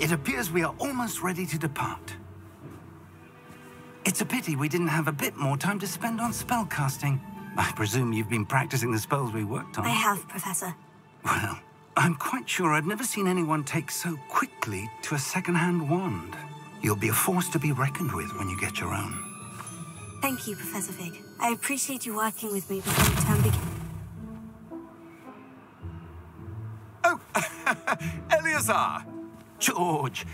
It appears we are almost ready to depart. It's a pity we didn't have a bit more time to spend on spellcasting. I presume you've been practicing the spells we worked on. I have, Professor. Well, I'm quite sure I've never seen anyone take so quickly to a second-hand wand. You'll be a force to be reckoned with when you get your own. Thank you, Professor Fig. I appreciate you working with me before the term begins. Oh, Eleazar! George,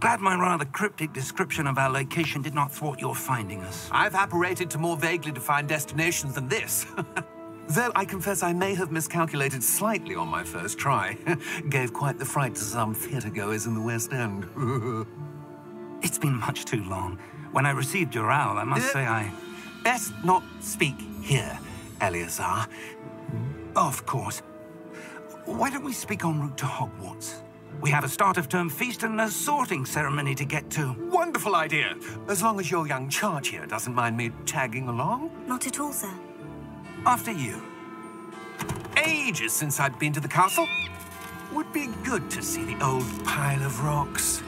glad my rather cryptic description of our location did not thwart your finding us. I've apparated to more vaguely defined destinations than this. Though I confess I may have miscalculated slightly on my first try. Gave quite the fright to some theatre-goers in the West End. It's been much too long. When I received your owl, I must say I... Best not speak here, Eleazar. Of course. Why don't we speak en route to Hogwarts? We have a start-of-term feast and a sorting ceremony to get to. Wonderful idea. As long as your young charge here doesn't mind me tagging along. Not at all, sir. After you. Ages since I'd been to the castle. Would be good to see the old pile of rocks.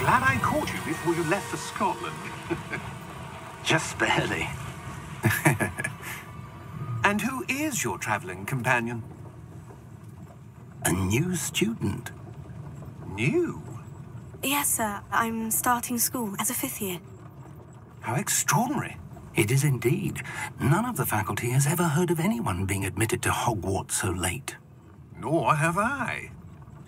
Glad I caught you before you left for Scotland. Just barely. And who is your traveling companion? A new student. New? Yes, sir. I'm starting school as a 5th year. How extraordinary. It is indeed. None of the faculty has ever heard of anyone being admitted to Hogwarts so late. Nor have I.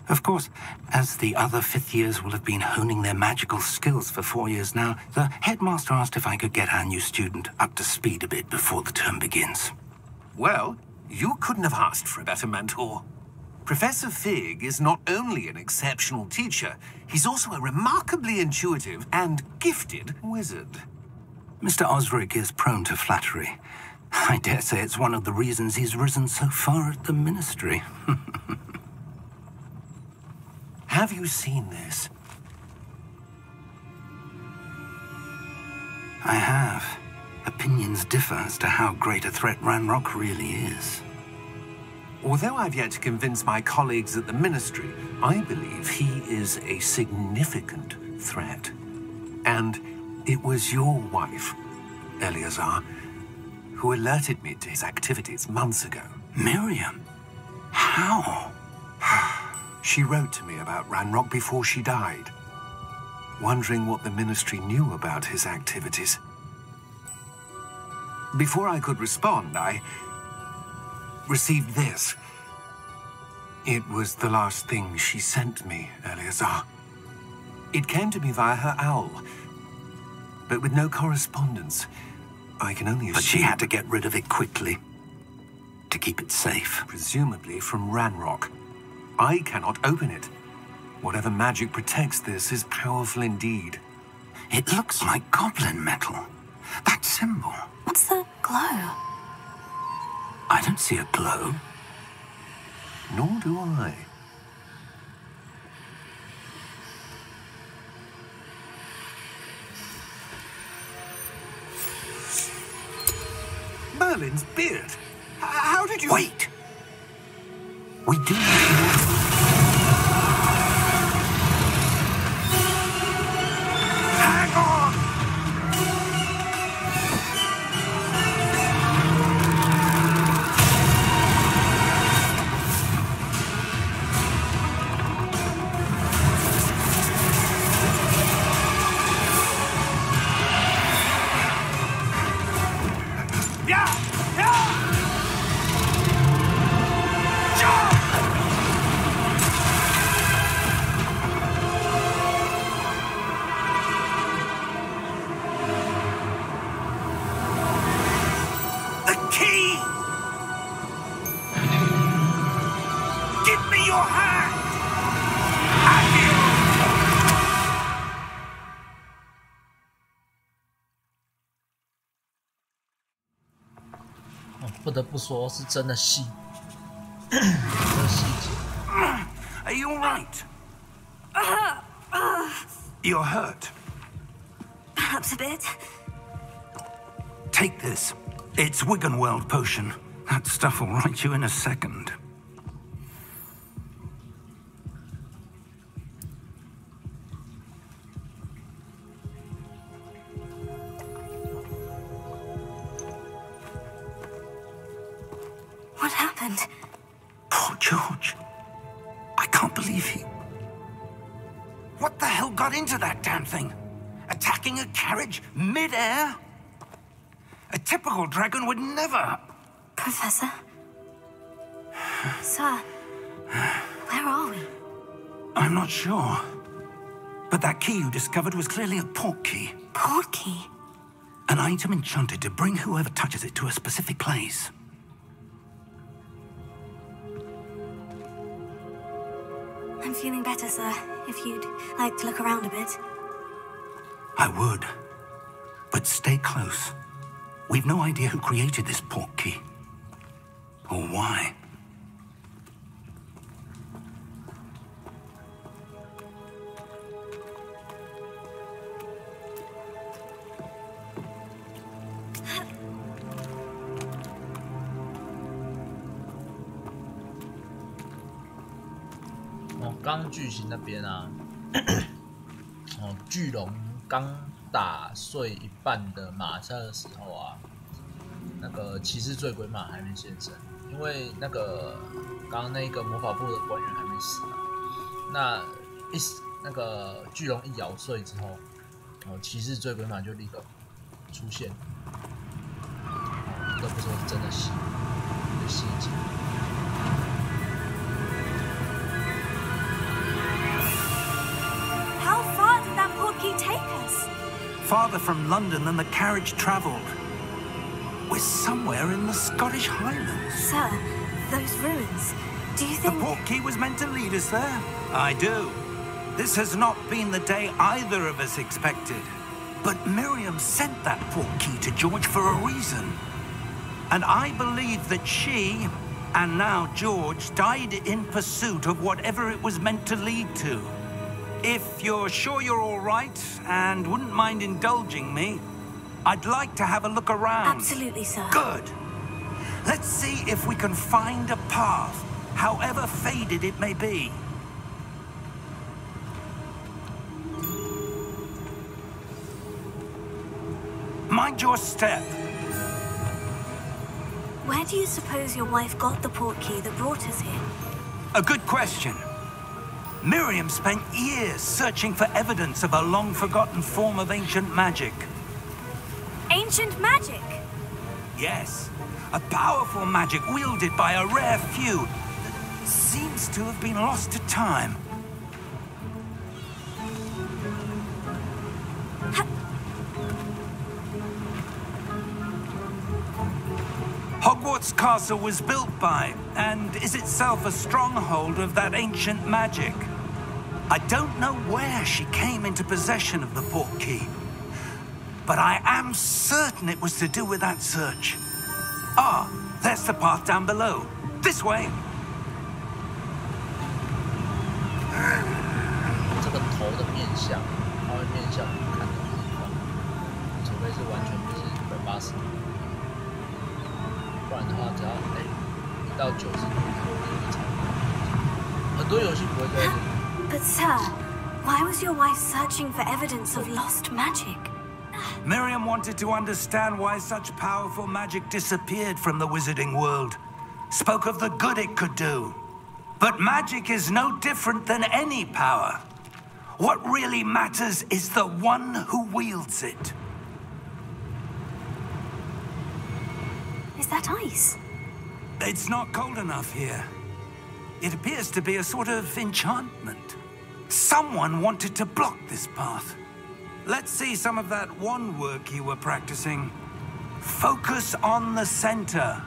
Of course, as the other 5th years will have been honing their magical skills for 4 years now, the headmaster asked if I could get our new student up to speed a bit before the term begins. Well, you couldn't have asked for a better mentor. Professor Fig is not only an exceptional teacher, he's also a remarkably intuitive and gifted wizard. Mr. Osric is prone to flattery. I dare say it's one of the reasons he's risen so far at the ministry. Have you seen this? I have. Opinions differ as to how great a threat Ranrock really is. Although I've yet to convince my colleagues at the Ministry, I believe he is a significant threat. And it was your wife, Eleazar, who alerted me to his activities months ago. Miriam? How? She wrote to me about Ranrock before she died, wondering what the Ministry knew about his activities. Before I could respond, I received this. It was the last thing she sent me, Eleazar. It came to me via her owl, but with no correspondence. I can only assume... But she had to get rid of it quickly, to keep it safe. Presumably from Ranrock. I cannot open it. Whatever magic protects this is powerful indeed. It looks like goblin metal. That symbol. What's the glow? I don't see a glow. Nor do I. Merlin's beard. How did you... Wait! We do need to... Hang on! 不得不说是真的细，这个细节。Are you all right? You're hurt. Perhaps a bit. Take this. It's Wiggenweld potion. That stuff will right you in a second. What happened? Poor George. I can't believe he... What the hell got into that damn thing? Attacking a carriage mid-air? A typical dragon would never... Professor? Sir, where are we? I'm not sure. But that key you discovered was clearly a port key. Port key? An item enchanted to bring whoever touches it to a specific place. I'm feeling better, sir. If you'd like to look around a bit. I would. But stay close. We've no idea who created this port key. Or why.哦，刚剧情那边啊，哦，巨龙刚打碎一半的马车的时候啊，那个骑士醉鬼马还没现身，因为那个刚刚那个魔法部的官员还没死啊。那个巨龙一咬碎之后，哦，骑士醉鬼马就立刻出现。哦，不得不说是真的细节。How far did that port key take us? Farther from London than the carriage travelled. We're somewhere in the Scottish Highlands. Sir, those ruins. Do you The think... port key was meant to lead us there? I do. This has not been the day either of us expected. But Miriam sent that port key to George for a reason. And I believe that she, and now George, died in pursuit of whatever it was meant to lead to. If you're sure you're all right and wouldn't mind indulging me, I'd like to have a look around. Absolutely, sir. Good. Let's see if we can find a path, however faded it may be. Mind your step. Where do you suppose your wife got the port key that brought us here? A good question. Miriam spent years searching for evidence of a long-forgotten form of ancient magic. Ancient magic? Yes, a powerful magic wielded by a rare few that seems to have been lost to time. Hogwarts Castle was built by, and is itself a stronghold of that ancient magic. I don't know where she came into possession of the port key, but I am certain it was to do with that search. Ah, there's the path down below. This way. 这个头的面相，它会面向你看的地方，除非是完全就是180度，不然的话，只要1到90度左右就差不多。很多游戏不会这样。But sir, why was your wife searching for evidence of lost magic? Miriam wanted to understand why such powerful magic disappeared from the wizarding world. Spoke of the good it could do. But magic is no different than any power. What really matters is the one who wields it. Is that ice? It's not cold enough here. It appears to be a sort of enchantment. Someone wanted to block this path. Let's see some of that wand work you were practicing. Focus on the center.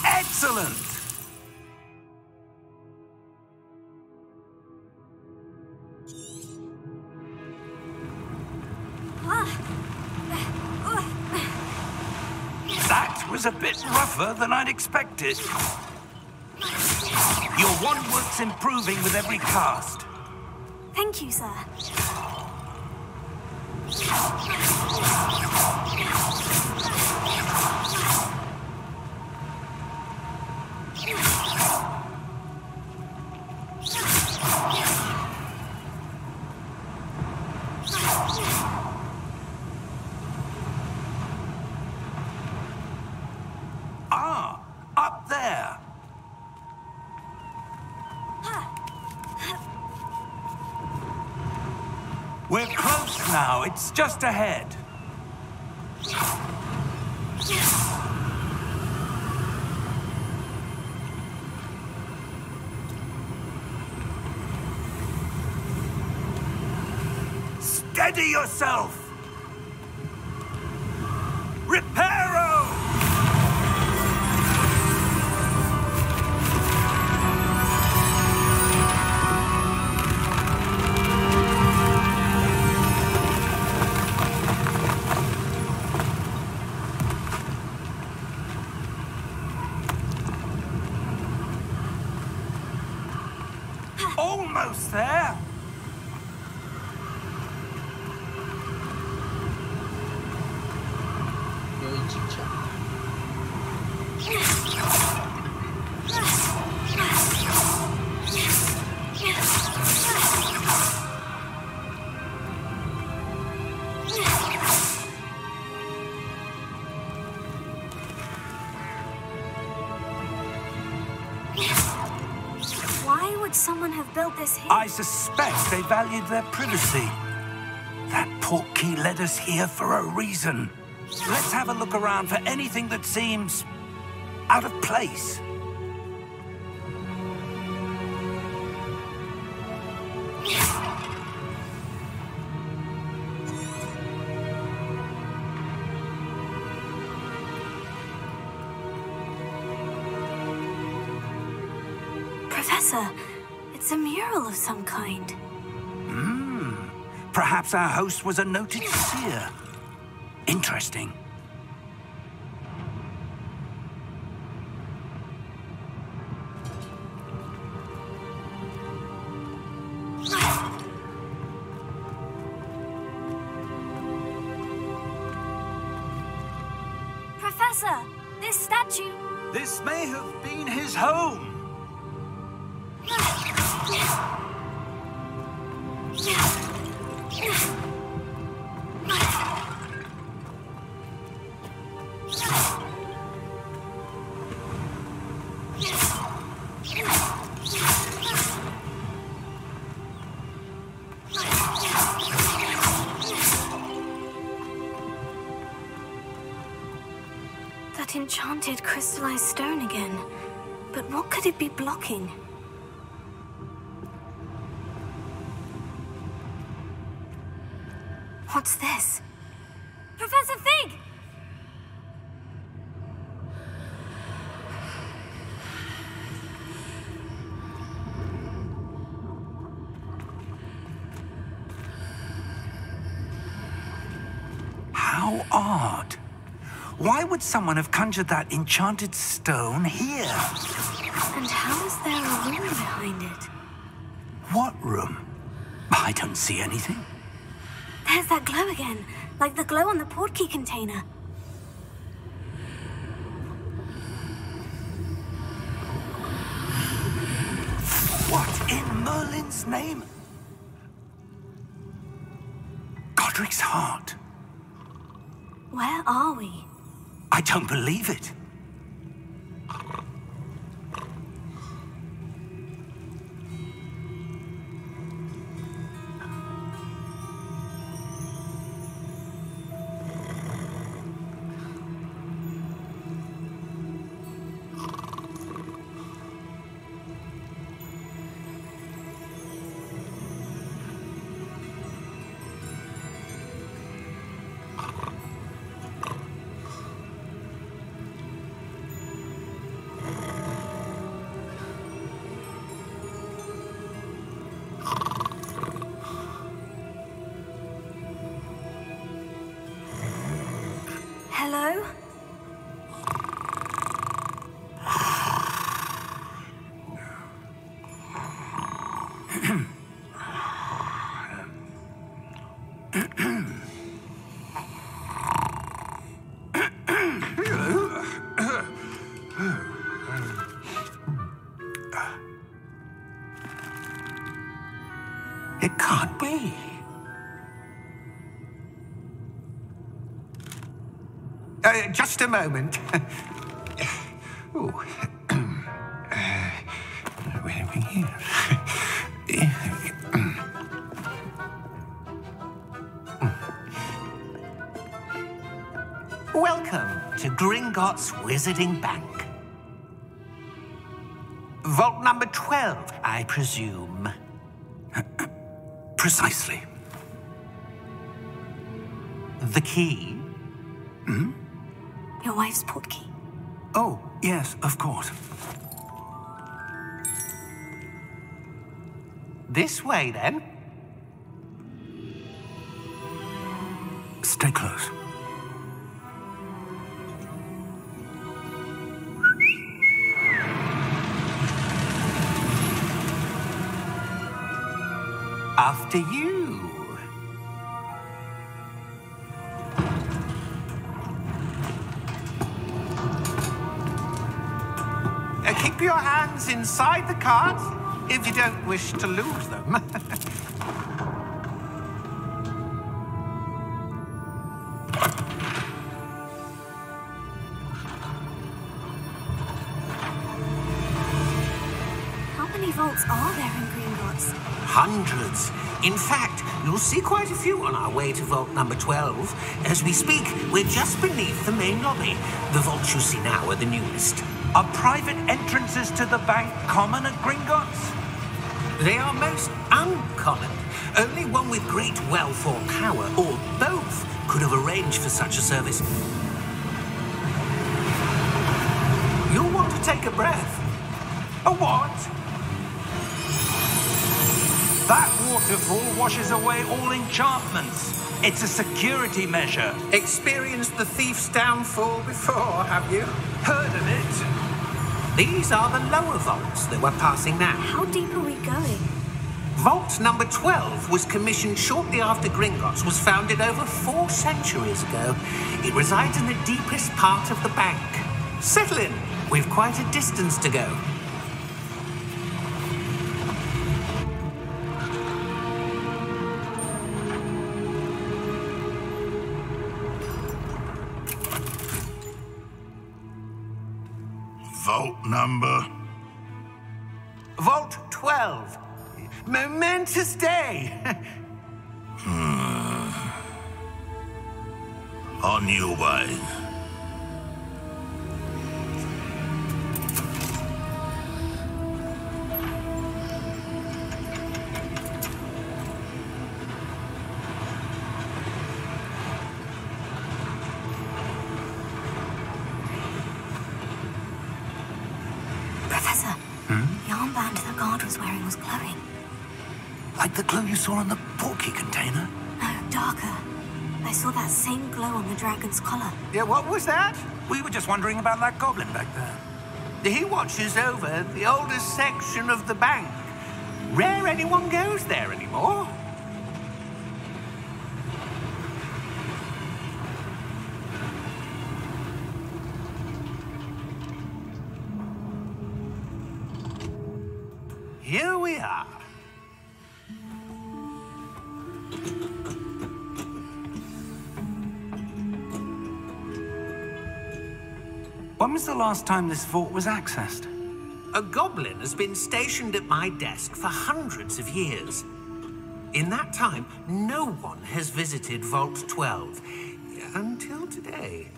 Excellent! was a bit rougher than I'd expected. Your wand work's improving with every cast. Thank you, sir. Ah, up there. We're close now. It's just ahead. Steady yourself! Reparo! Almost there. Why would someone have built this here? I suspect they valued their privacy. That portkey led us here for a reason. Let's have a look around for anything that seems out of place. Professor, it's a mural of some kind. Perhaps our host was a noted seer. Interesting. Professor, this statue... This may have been his home. That enchanted crystallized stone again. But what could it be blocking? What's this? Professor Fig! How odd. Why would someone have conjured that enchanted stone here? And how is there a room behind it? What room? I don't see anything. There's that glow again, like the glow on the portkey container. What in Merlin's name? Godric's heart. Where are we? I don't believe it. Hello? It can't be. Just a moment. Oh. Where are we here? Welcome to Gringotts Wizarding Bank. Vault number 12, I presume. Precisely. The key? Hmm? Your wife's portkey. Oh, yes, of course. This way, then. Stay close. After you. Keep your hands inside the cards if you don't wish to lose them. How many vaults are there in Gringotts? Hundreds. In fact, you'll see quite a few on our way to vault number 12. As we speak, we're just beneath the main lobby. The vaults you see now are the newest. Are private entrances to the bank common at Gringotts? They are most uncommon. Only one with great wealth or power, or both, could have arranged for such a service. You'll want to take a breath. A what? That waterfall washes away all enchantments. It's a security measure. Experienced the thief's downfall before, have you? Heard of it? These are the lower vaults that we're passing now. How deep are we going? Vault number 12 was commissioned shortly after Gringotts was founded over 4 centuries ago. It resides in the deepest part of the bank. Settle in. We've quite a distance to go. Vault number? Vault 12. Momentous day. On your way. Professor, the armband the guard was wearing was glowing. Like the glow you saw on the portkey container? No, darker. I saw that same glow on the dragon's collar. Yeah, what was that? We were just wondering about that goblin back there. He watches over the oldest section of the bank. Rare anyone goes there anymore. Here we are. When was the last time this vault was accessed? A goblin has been stationed at my desk for hundreds of years. In that time, no one has visited Vault 12 until today.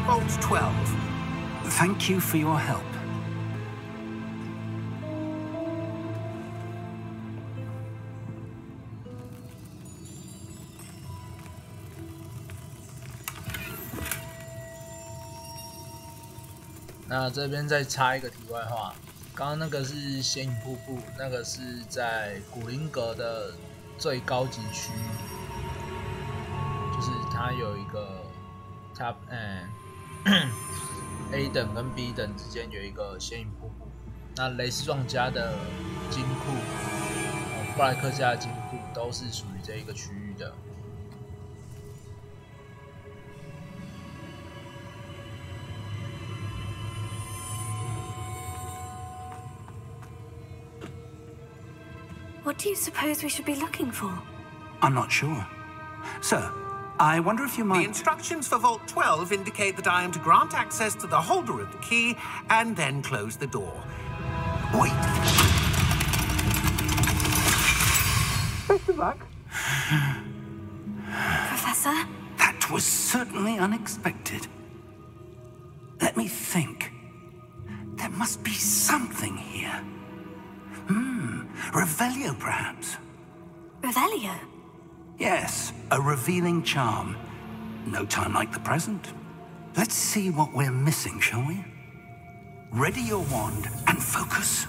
Vault 12. Thank you for your help.那这边再插一个题外话，刚刚那个是仙影瀑布，那个是在古灵阁的最高级区域，就是它有一个它A 等跟 B 等之间有一个显影瀑布。那雷斯壮家的金库，布莱克家的金库都是属于这一个区域的。What do you suppose we should be looking for? I'm not sure. Sir, I wonder if you The might... instructions for Vault 12 indicate that I am to grant access to the holder of the key and then close the door. Wait. Best of luck. Professor? That was certainly unexpected. Let me think. There must be something here. Revelio, perhaps? Revelio? Yes, a revealing charm. No time like the present. Let's see what we're missing, shall we? Ready your wand and focus.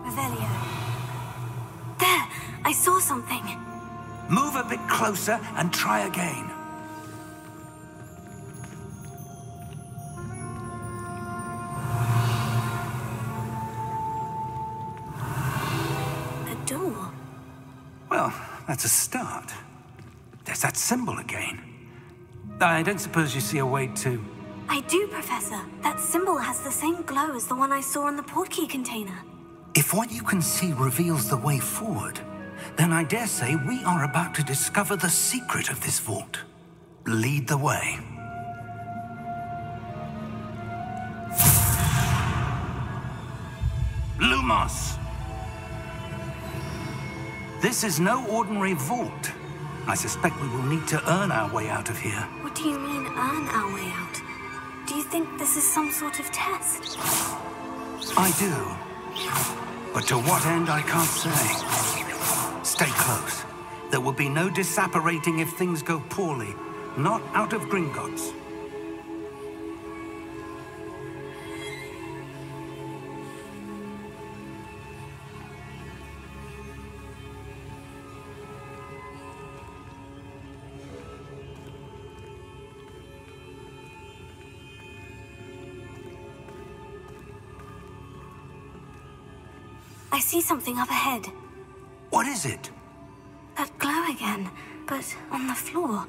Revelio. There! I saw something. Move a bit closer and try again. A door. Well, that's a start. There's that symbol again. I don't suppose you see a way to... I do, Professor. That symbol has the same glow as the one I saw in the portkey container. If what you can see reveals the way forward, then I dare say we are about to discover the secret of this vault. Lead the way. Lumos! This is no ordinary vault. I suspect we will need to earn our way out of here. What do you mean, earn our way out? Do you think this is some sort of test? I do. But to what end, I can't say. Stay close. There will be no disapparating if things go poorly. Not out of Gringotts. I see something up ahead. What is it? That glow again, but on the floor.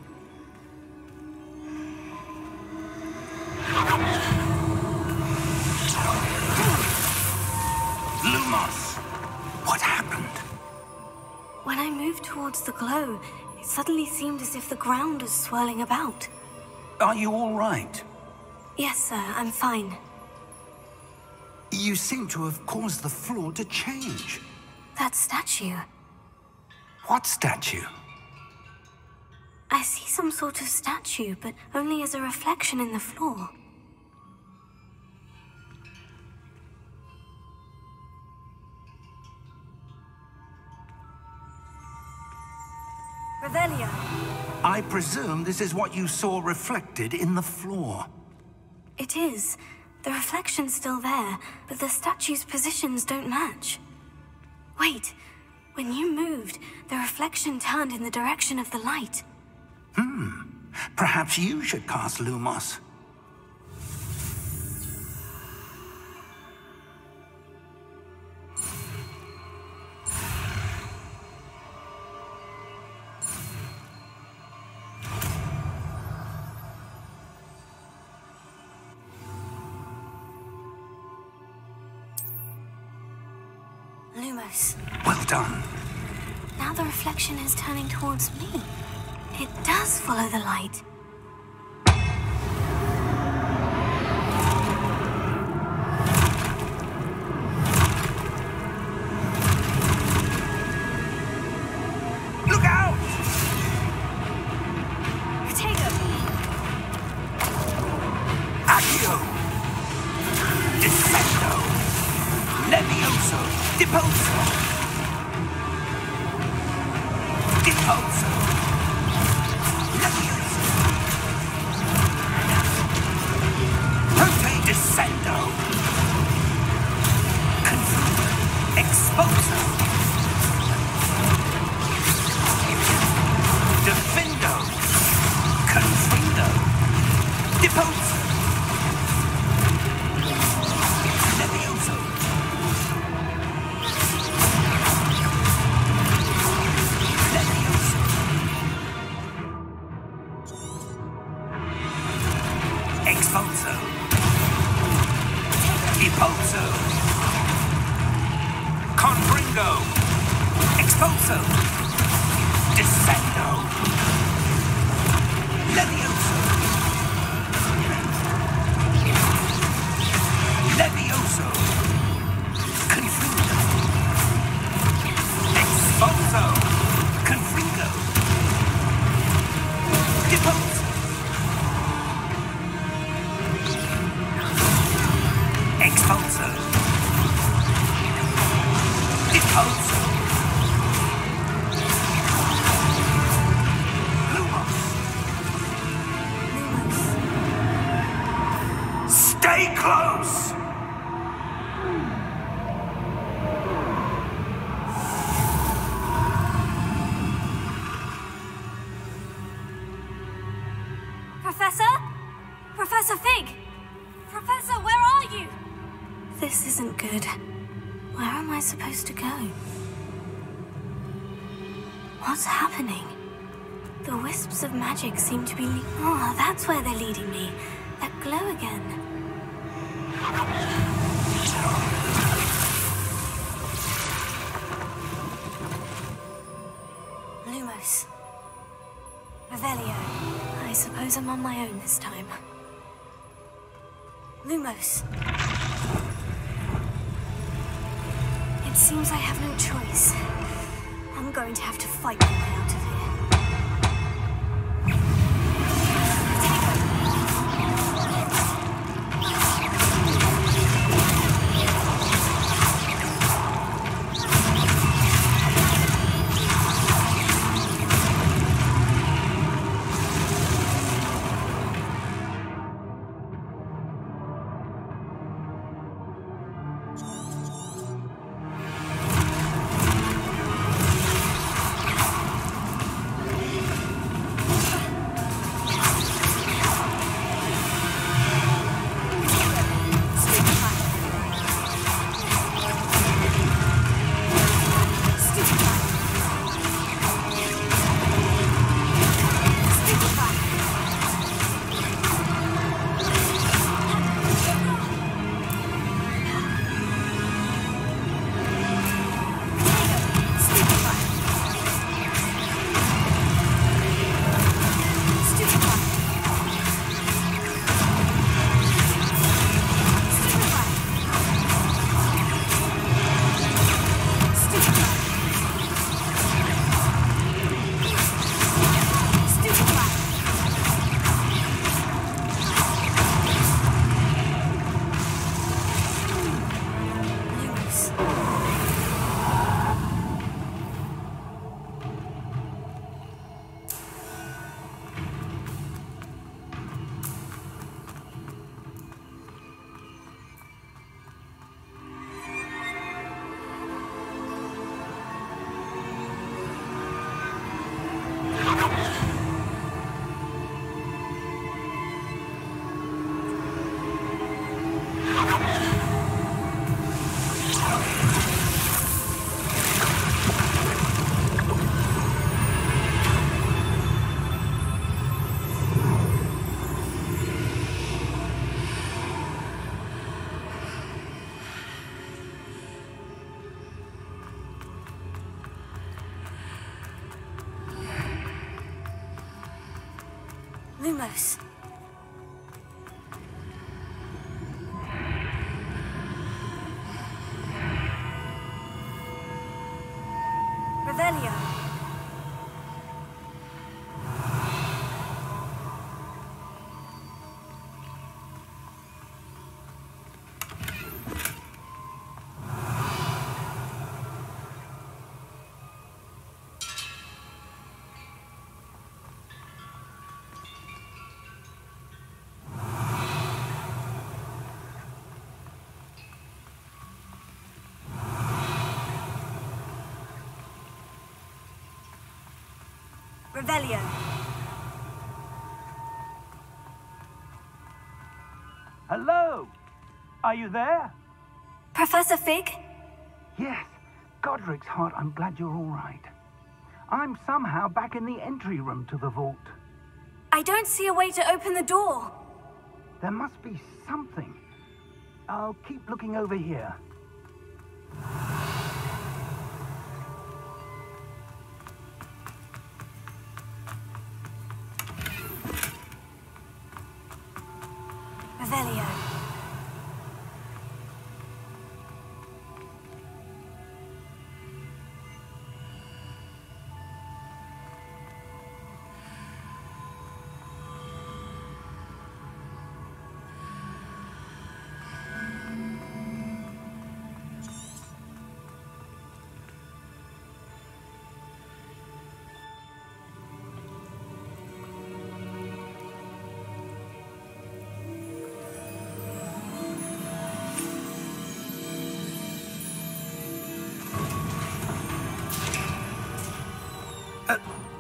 Lumos! What happened? When I moved towards the glow, it suddenly seemed as if the ground was swirling about. Are you all right? Yes, sir, I'm fine. You seem to have caused the floor to change. That statue. What statue? I see some sort of statue, but only as a reflection in the floor. Revelio. I presume this is what you saw reflected in the floor. It is. The reflection's still there, but the statue's positions don't match. Wait. When you moved, the reflection turned in the direction of the light. Perhaps you should cast Lumos. Lumos. Well done. Now the reflection is turning towards me. It does follow the light. Look out! Protego! Accio! Defendo! Levioso! Deposo. Deposo. Levioso. Prote descendo. Confundo. Exposo. Defendo. Confundo. Deposo. Levioso. Levioso. Expulso. Deposo. Confringo. Expulso. Descendo. Levioso. Levioso. Confringo. Expulso. Confringo. Deposo. Expulso. Deposo. Lumos. Stay close! Professor? Professor Fig! Professor, where are you? This isn't good. Where am I supposed to go? What's happening? The wisps of magic seem to be oh, that's where they're leading me. That glow again. Lumos. Revelio. I suppose I'm on my own this time. Lumos. It seems I have no choice. I'm going to have to fight my way out of here. Lumos. Revelio. Revelio. Hello? Are you there? Professor Fig? Yes. Godric's heart, I'm glad you're all right. I'm somehow back in the entry room to the vault. I don't see a way to open the door. There must be something. I'll keep looking over here. Revelio.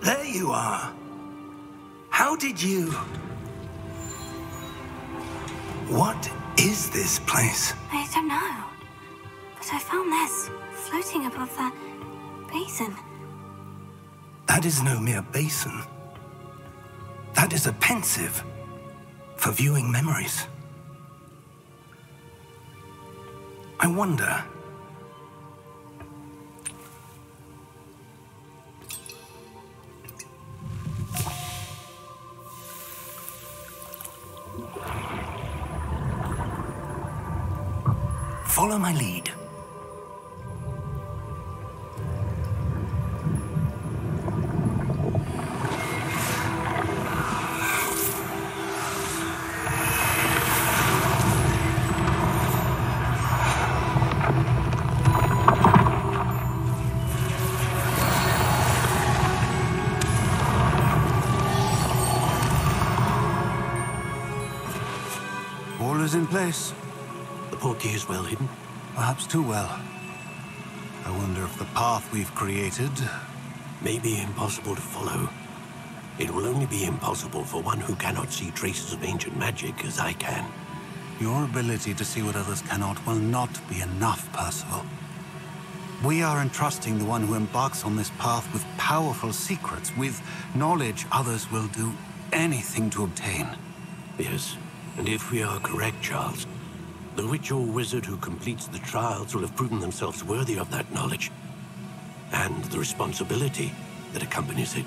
There you are. How did you... What is this place? I don't know. But I found this floating above that basin. That is no mere basin. That is a pensive for viewing memories. I wonder... Follow my lead. All is in place. The portkey is well hidden. Perhaps too well. I wonder if the path we've created... May be impossible to follow. It will only be impossible for one who cannot see traces of ancient magic as I can. Your ability to see what others cannot will not be enough, Percival. We are entrusting the one who embarks on this path with powerful secrets, with knowledge others will do anything to obtain. Yes, and if we are correct, Charles, the witch or wizard who completes the trials will have proven themselves worthy of that knowledge, and the responsibility that accompanies it.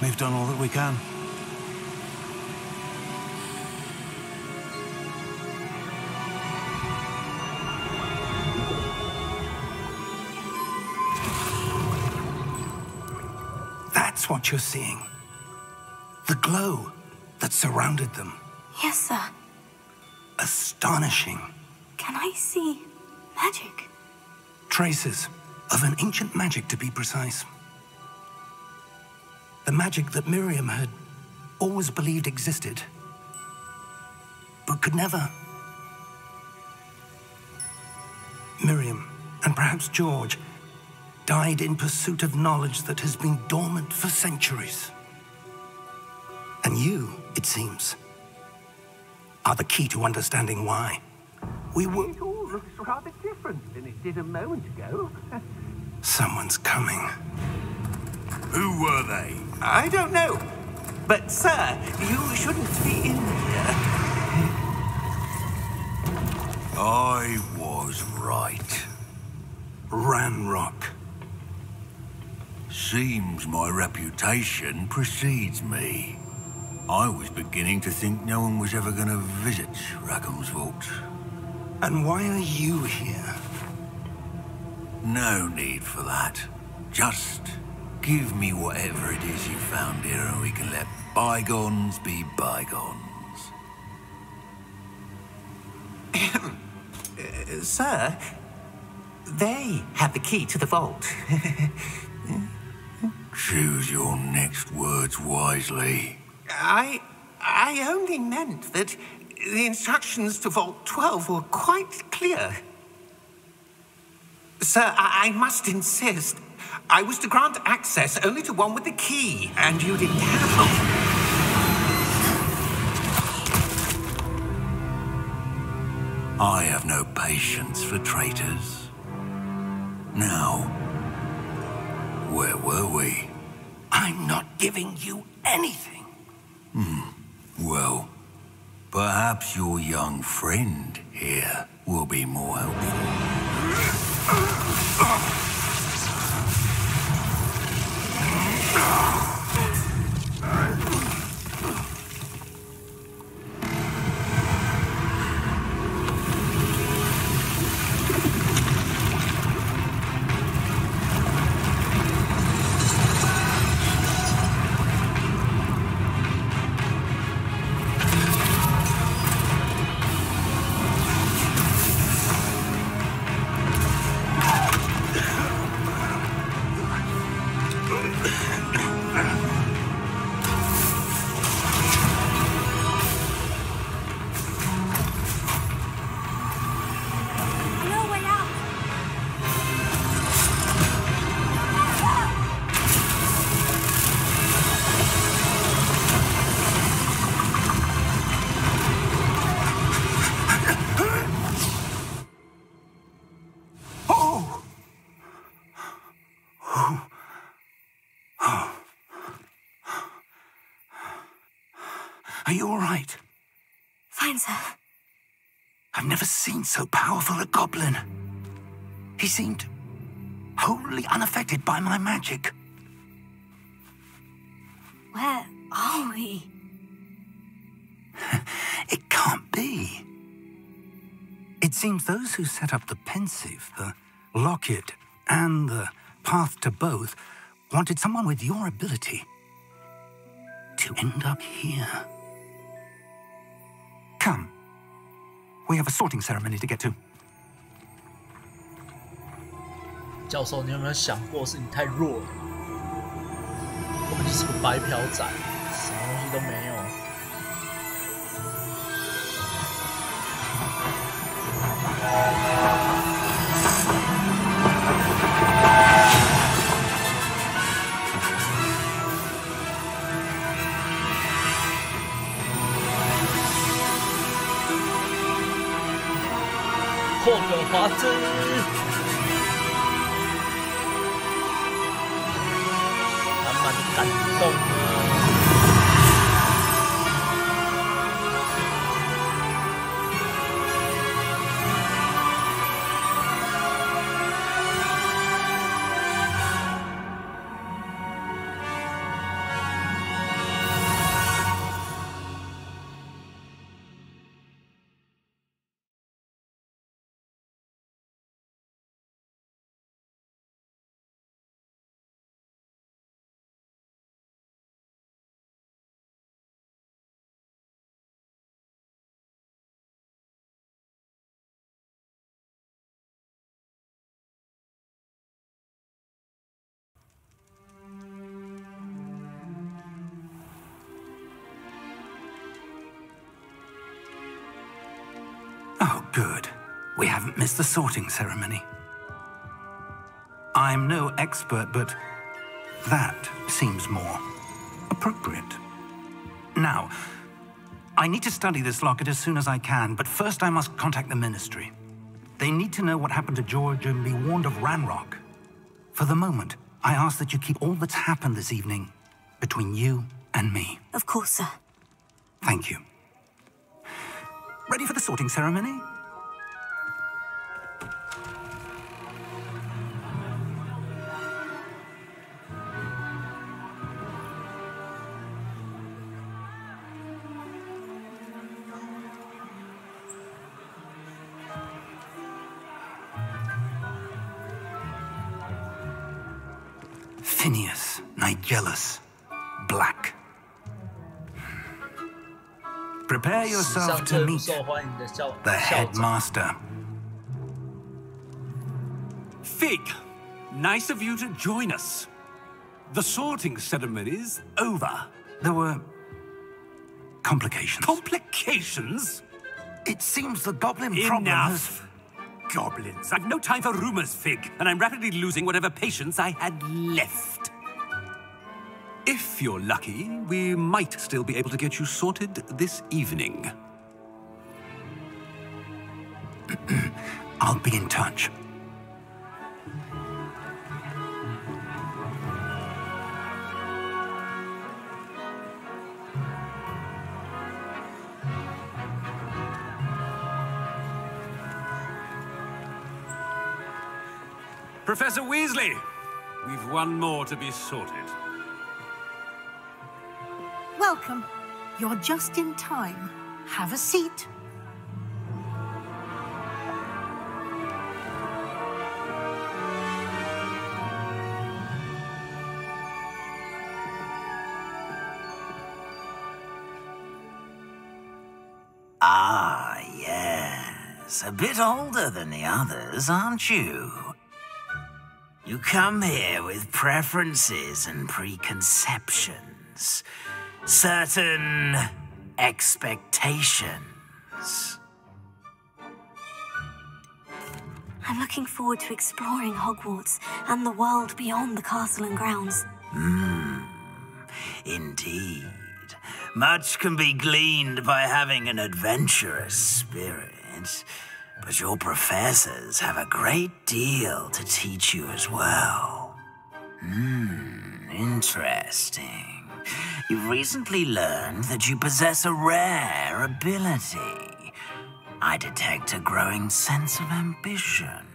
We've done all that we can. That's what you're seeing. The glow that surrounded them. Yes, sir. Astonishing. Can I see magic? Traces of an ancient magic, to be precise. The magic that Miriam had always believed existed, but could never. Miriam, and perhaps George, died in pursuit of knowledge that has been dormant for centuries. And you, it seems, are the key to understanding why. We were... It all looks rather different than it did a moment ago. Someone's coming. Who were they? I don't know. But, sir, you shouldn't be in here. I was right. Ranrock. Seems my reputation precedes me. I was beginning to think no one was ever going to visit Rackham's vault. And why are you here? No need for that. Just give me whatever it is you found here and we can let bygones be bygones. Sir, they have the key to the vault. Choose your next words wisely. I only meant that the instructions to Vault 12 were quite clear. Sir, I must insist. I was to grant access only to one with the key, and you didn't have it. I have no patience for traitors. Now, where were we? I'm not giving you anything. Well, perhaps your young friend here will be more helpful. Are you all right? Fine, sir. I've never seen so powerful a goblin. He seemed wholly unaffected by my magic. Where are we? It can't be. It seems those who set up the pensive, the locket, and the path to both wanted someone with your ability to end up here. Come. We have a sorting ceremony to get to. 教授，你有没有想过是你太弱了？根本就是个白嫖仔，什么东西都没有。霍格华兹，满满的感动啊！Oh, good. We haven't missed the sorting ceremony. I'm no expert, but that seems more appropriate. Now, I need to study this locket as soon as I can, but first I must contact the Ministry. They need to know what happened to George and be warned of Ranrock. For the moment, I ask that you keep all that's happened this evening between you and me. Of course, sir. Thank you. Ready for the sorting ceremony? Phineas, Nigellus, Black. Prepare yourself to meet the headmaster. Fig, nice of you to join us. The sorting ceremony's over. There were complications. Complications? It seems the goblin problem has... Enough. goblins. I've no time for rumors, Fig, and I'm rapidly losing whatever patience I had left. If you're lucky, we might still be able to get you sorted this evening. I'll be in touch. Professor Weasley, we've one more to be sorted. Welcome. You're just in time. Have a seat. Ah, yes. A bit older than the others, aren't you? You come here with preferences and preconceptions. Certain expectations. I'm looking forward to exploring Hogwarts and the world beyond the castle and grounds. Indeed. Much can be gleaned by having an adventurous spirit, but your professors have a great deal to teach you as well. Interesting. You've recently learned that you possess a rare ability. I detect a growing sense of ambition,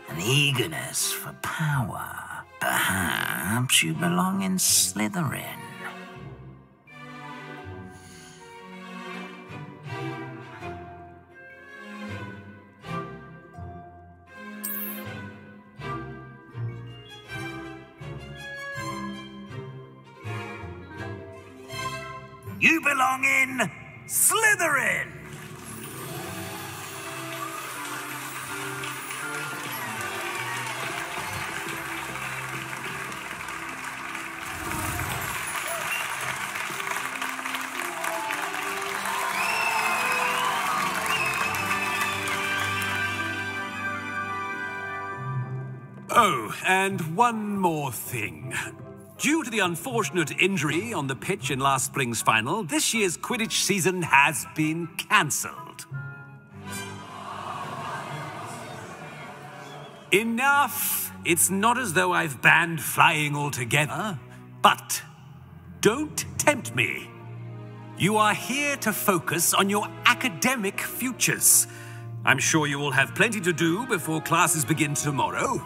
an eagerness for power. Perhaps you belong in Slytherin. You belong in Slytherin! Oh, and one more thing. Due to the unfortunate injury on the pitch in last spring's final, this year's Quidditch season has been cancelled. Enough! It's not as though I've banned flying altogether, but don't tempt me. You are here to focus on your academic futures. I'm sure you will have plenty to do before classes begin tomorrow.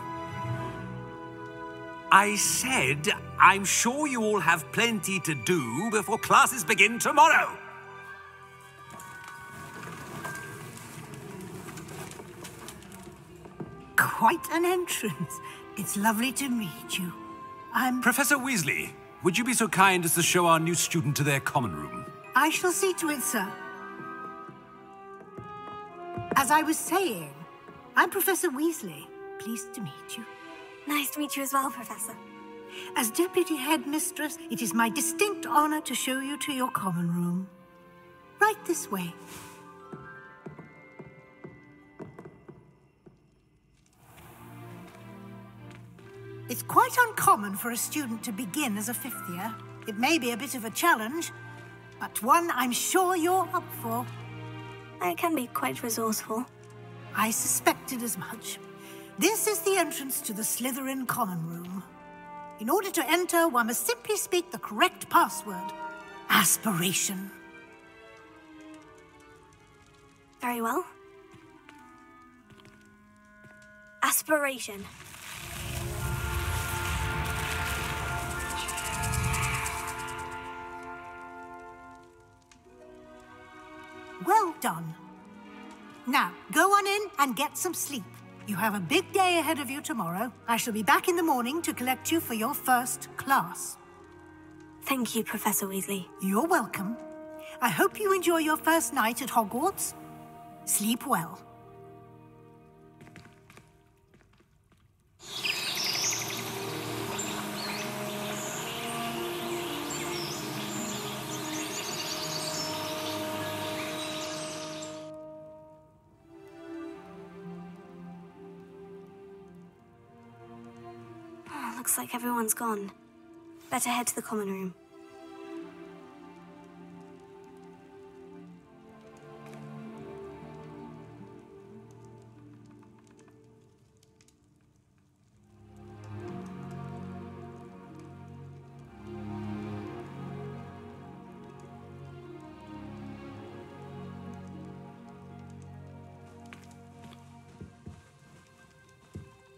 I said, I'm sure you all have plenty to do before classes begin tomorrow. Quite an entrance. It's lovely to meet you. Professor Weasley, would you be so kind as to show our new student to their common room? I shall see to it, sir. As I was saying, I'm Professor Weasley. Pleased to meet you. Nice to meet you as well, Professor. As Deputy Headmistress, it is my distinct honor to show you to your common room. Right this way. It's quite uncommon for a student to begin as a fifth year. It may be a bit of a challenge, but one I'm sure you're up for. I can be quite resourceful. I suspected as much. This is the entrance to the Slytherin common room. In order to enter, one must simply speak the correct password. Aspiration. Very well. Aspiration. Well done. Now, go on in and get some sleep. You have a big day ahead of you tomorrow. I shall be back in the morning to collect you for your first class. Thank you, Professor Weasley. You're welcome. I hope you enjoy your first night at Hogwarts. Sleep well. Looks like everyone's gone. Better head to the common room.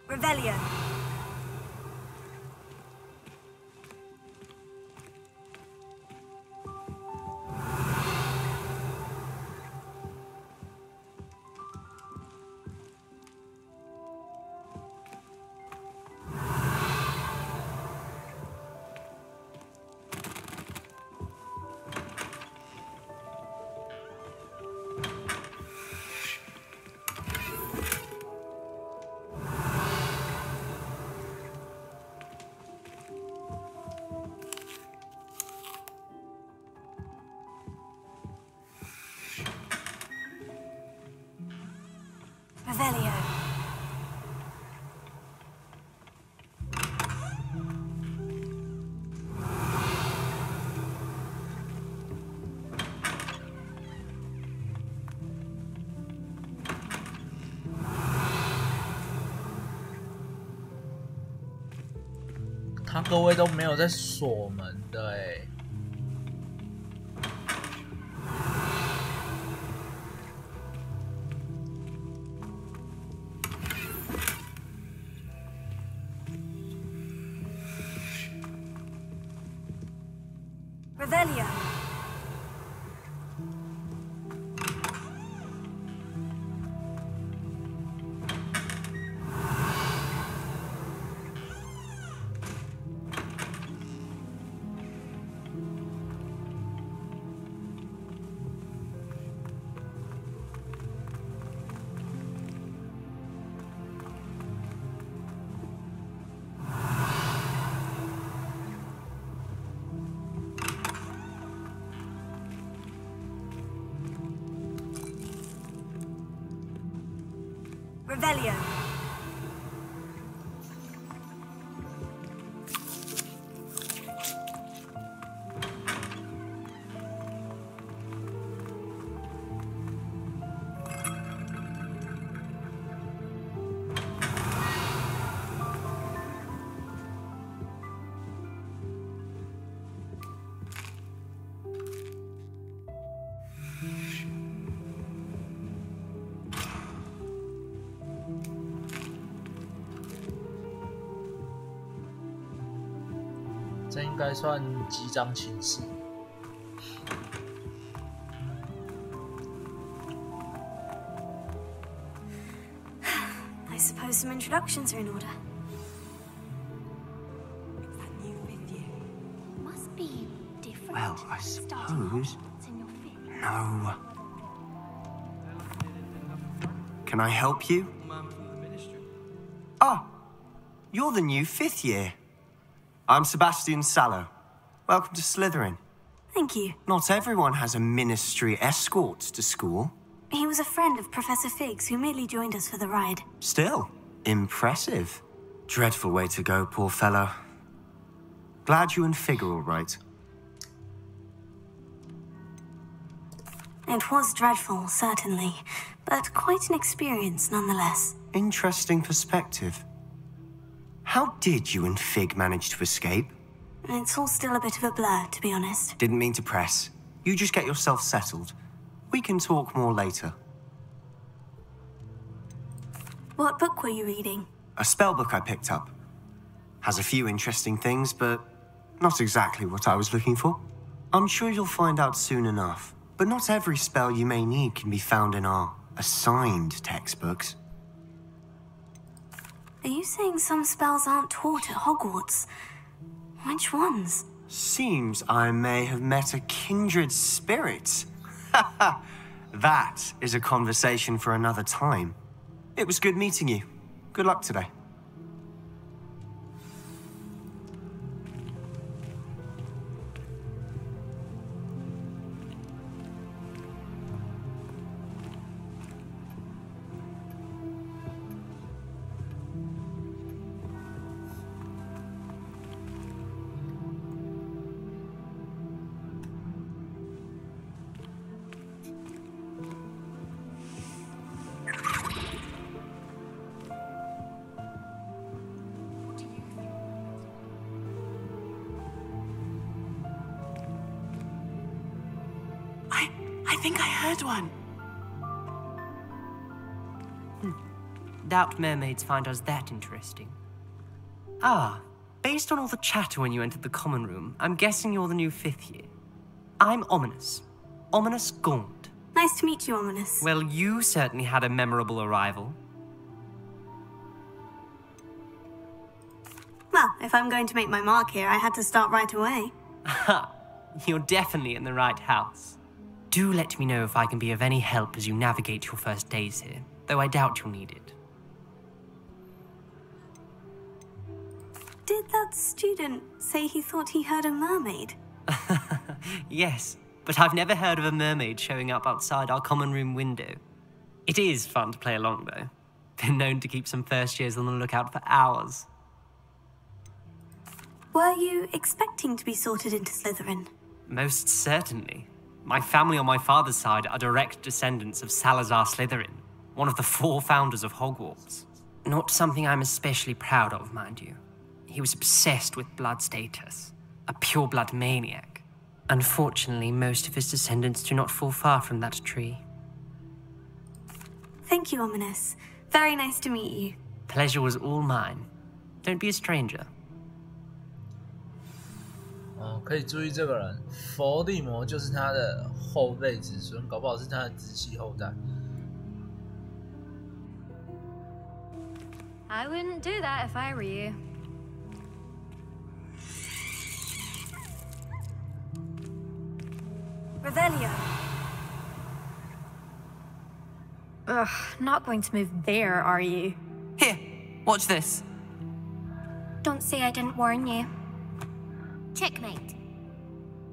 Revelio. Revelio. “他各位都没有在锁门的哎。” Revelio. Revelio. “这应该算击掌请示。” I suppose some introductions are in order. Must be different. Well, I suppose. No. Can I help you? Oh, you're the new 5th year. I'm Sebastian Sallow. Welcome to Slytherin. Thank you. Not everyone has a ministry escort to school. He was a friend of Professor Figgs who merely joined us for the ride. Still, impressive. Dreadful way to go, poor fellow. Glad you and Fig are all right. It was dreadful, certainly, but quite an experience nonetheless. Interesting perspective. How did you and Fig manage to escape? It's all still a bit of a blur, to be honest. Didn't mean to press. You just get yourself settled. We can talk more later. What book were you reading? A spell book I picked up. Has a few interesting things, but not exactly what I was looking for. I'm sure you'll find out soon enough. But not every spell you may need can be found in our assigned textbooks. Are you saying some spells aren't taught at Hogwarts? Which ones? Seems I may have met a kindred spirit. That is a conversation for another time. It was good meeting you. Good luck today. I think I heard one. Doubt mermaids find us that interesting. Ah, based on all the chatter when you entered the common room, I'm guessing you're the new 5th year. I'm Ominous. Ominous Gaunt. Nice to meet you, Ominous. Well, you certainly had a memorable arrival. Well, if I'm going to make my mark here, I had to start right away. Ha! You're definitely in the right house. Do let me know if I can be of any help as you navigate your first days here, though I doubt you'll need it. Did that student say he thought he heard a mermaid? Yes, but I've never heard of a mermaid showing up outside our common room window. It is fun to play along, though. Been known to keep some first years on the lookout for hours. Were you expecting to be sorted into Slytherin? Most certainly. My family on my father's side are direct descendants of Salazar Slytherin, one of the 4 founders of Hogwarts. Not something I'm especially proud of, mind you. He was obsessed with blood status, a pure-blood maniac. Unfortunately, most of his descendants do not fall far from that tree. Thank you, Ominous. Very nice to meet you. Pleasure was all mine. Don't be a stranger. 可以注意这个人，伏地魔就是他的后辈子孙，搞不好是他的直系后代。I wouldn't do that if I were you. Revelio. Ugh, not going to move there, are you? Here, watch this. Don't say I didn't warn you. Checkmate.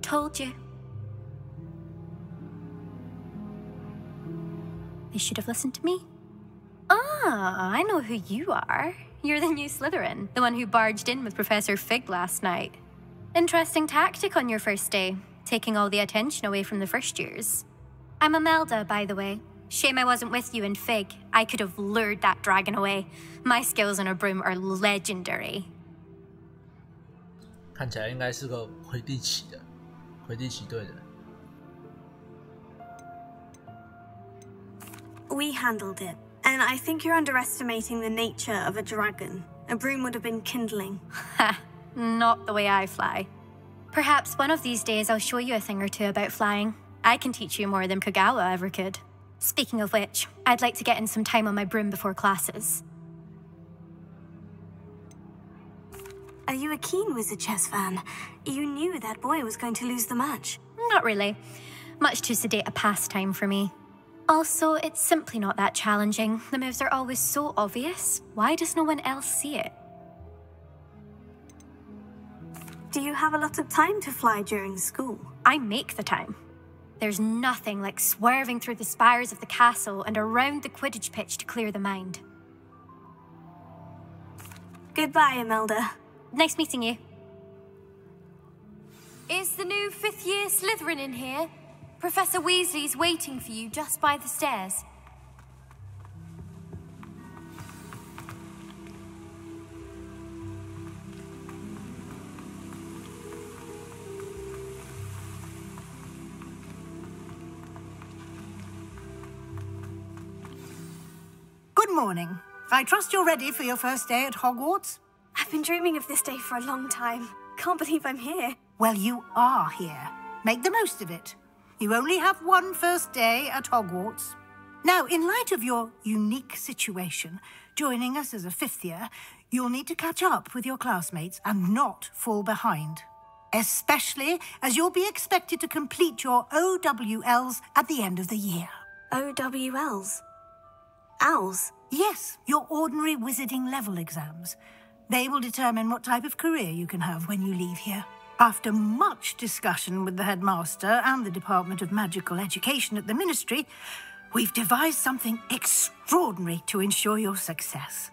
Told you. They should have listened to me. Ah, I know who you are. You're the new Slytherin, the one who barged in with Professor Fig last night. Interesting tactic on your first day, taking all the attention away from the first years. I'm Imelda, by the way. Shame I wasn't with you in Fig. I could have lured that dragon away. My skills on a broom are legendary. 看起来应该是个魁地奇队的。We handled it, and I think you're underestimating the nature of a dragon. A broom would have been kindling. Ha! Not the way I fly. Perhaps one of these days I'll show you a thing or two about flying. I can teach you more than Kagawa ever could. Speaking of which, I'd like to get in some time on my broom before classes. Are you a keen Wizard chess fan? You knew that boy was going to lose the match. Not really. Much too sedate a pastime for me. Also, it's simply not that challenging. The moves are always so obvious. Why does no one else see it? Do you have a lot of time to fly during school? I make the time. There's nothing like swerving through the spires of the castle and around the Quidditch pitch to clear the mind. Goodbye, Imelda. Nice meeting you. Is the new 5th year Slytherin in here? Professor Weasley's waiting for you just by the stairs. Good morning. I trust you're ready for your first day at Hogwarts? I've been dreaming of this day for a long time. Can't believe I'm here. Well, you are here. Make the most of it. You only have one first day at Hogwarts. Now, in light of your unique situation, joining us as a 5th year, you'll need to catch up with your classmates and not fall behind. Especially as you'll be expected to complete your OWLs at the end of the year. OWLs? Owls? Yes, your ordinary wizarding level exams. They will determine what type of career you can have when you leave here. After much discussion with the headmaster and the Department of Magical Education at the Ministry, we've devised something extraordinary to ensure your success.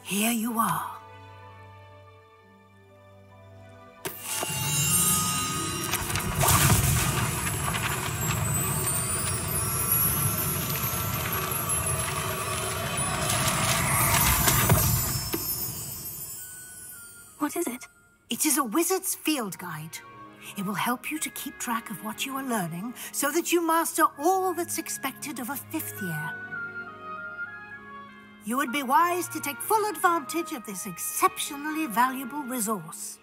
Here you are. What is it? It is a wizard's field guide. It will help you to keep track of what you are learning so that you master all that's expected of a 5th year. You would be wise to take full advantage of this exceptionally valuable resource.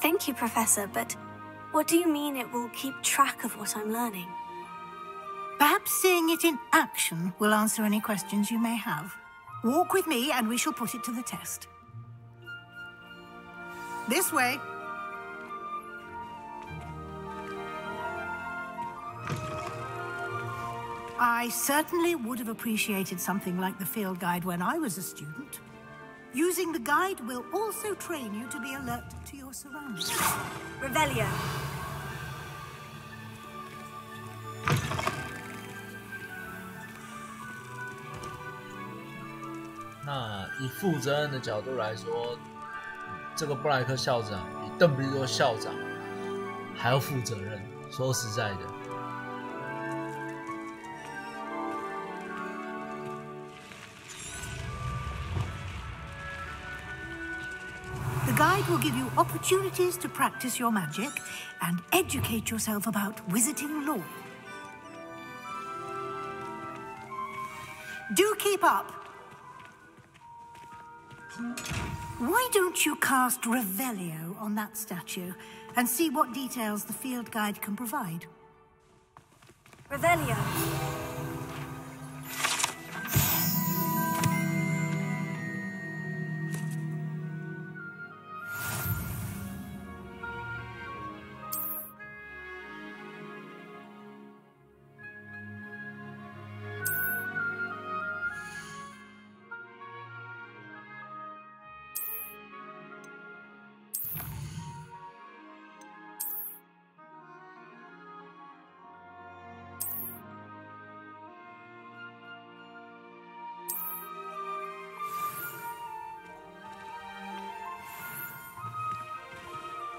Thank you, Professor, but what do you mean it will keep track of what I'm learning? Perhaps seeing it in action will answer any questions you may have. Walk with me and we shall put it to the test. This way. I certainly would have appreciated something like the field guide when I was a student. Using the guide will also train you to be alert to your surroundings. Revelio. 那以负责任的角度来说，这个布莱克校长比邓布利多校长还要负责任。说实在的。 The guide will give you opportunities to practice your magic and educate yourself about wizarding lore. Do keep up. Why don't you cast Revelio on that statue and see what details the field guide can provide? Revelio.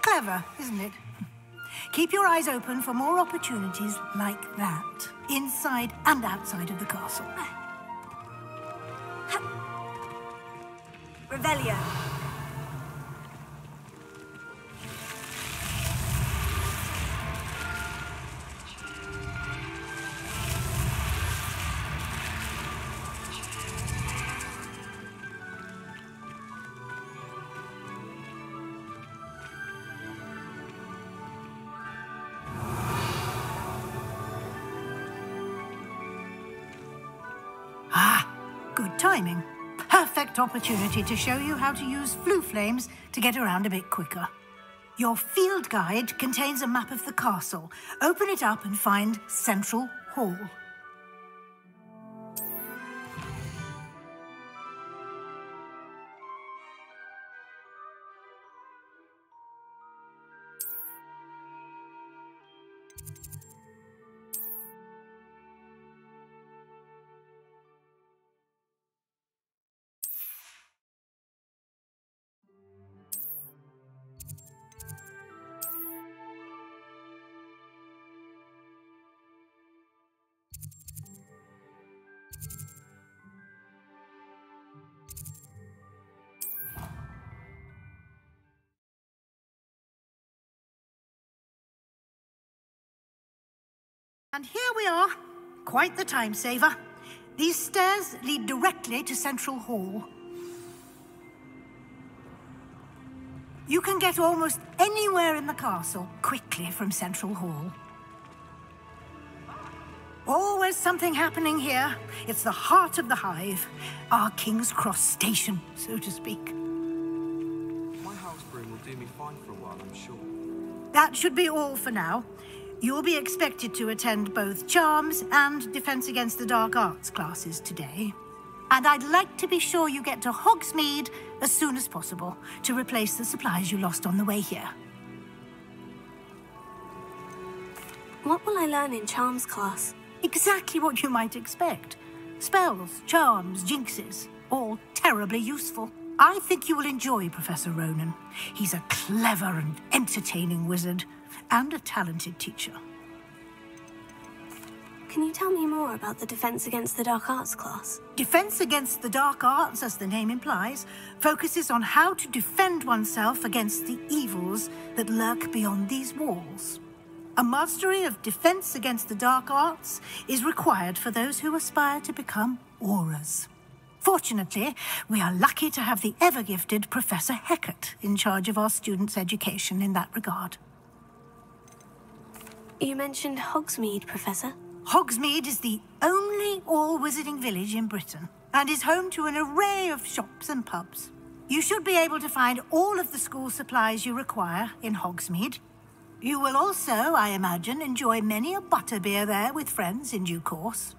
Clever, isn't it? Keep your eyes open for more opportunities like that, inside and outside of the castle. Revelio. Good timing. Perfect opportunity to show you how to use flue flames to get around a bit quicker. Your field guide contains a map of the castle. Open it up and find Central Hall. And here we are. Quite the time saver. These stairs lead directly to Central Hall. You can get almost anywhere in the castle quickly from Central Hall. Always something happening here. It's the heart of the hive. Our King's Cross station, so to speak. My house broom will do me fine for a while, I'm sure. That should be all for now. You'll be expected to attend both Charms and Defense Against the Dark Arts classes today. And I'd like to be sure you get to Hogsmeade as soon as possible to replace the supplies you lost on the way here. What will I learn in Charms class? Exactly what you might expect. Spells, charms, jinxes, all terribly useful. I think you will enjoy Professor Ronan. He's a clever and entertaining wizard, and a talented teacher. Can you tell me more about the Defense Against the Dark Arts class? Defense Against the Dark Arts, as the name implies, focuses on how to defend oneself against the evils that lurk beyond these walls. A mastery of Defense Against the Dark Arts is required for those who aspire to become Aurors. Fortunately, we are lucky to have the ever-gifted Professor Heckert in charge of our students' education in that regard. You mentioned Hogsmeade, Professor. Hogsmeade is the only all-wizarding village in Britain and is home to an array of shops and pubs. You should be able to find all of the school supplies you require in Hogsmeade. You will also, I imagine, enjoy many a butterbeer there with friends in due course.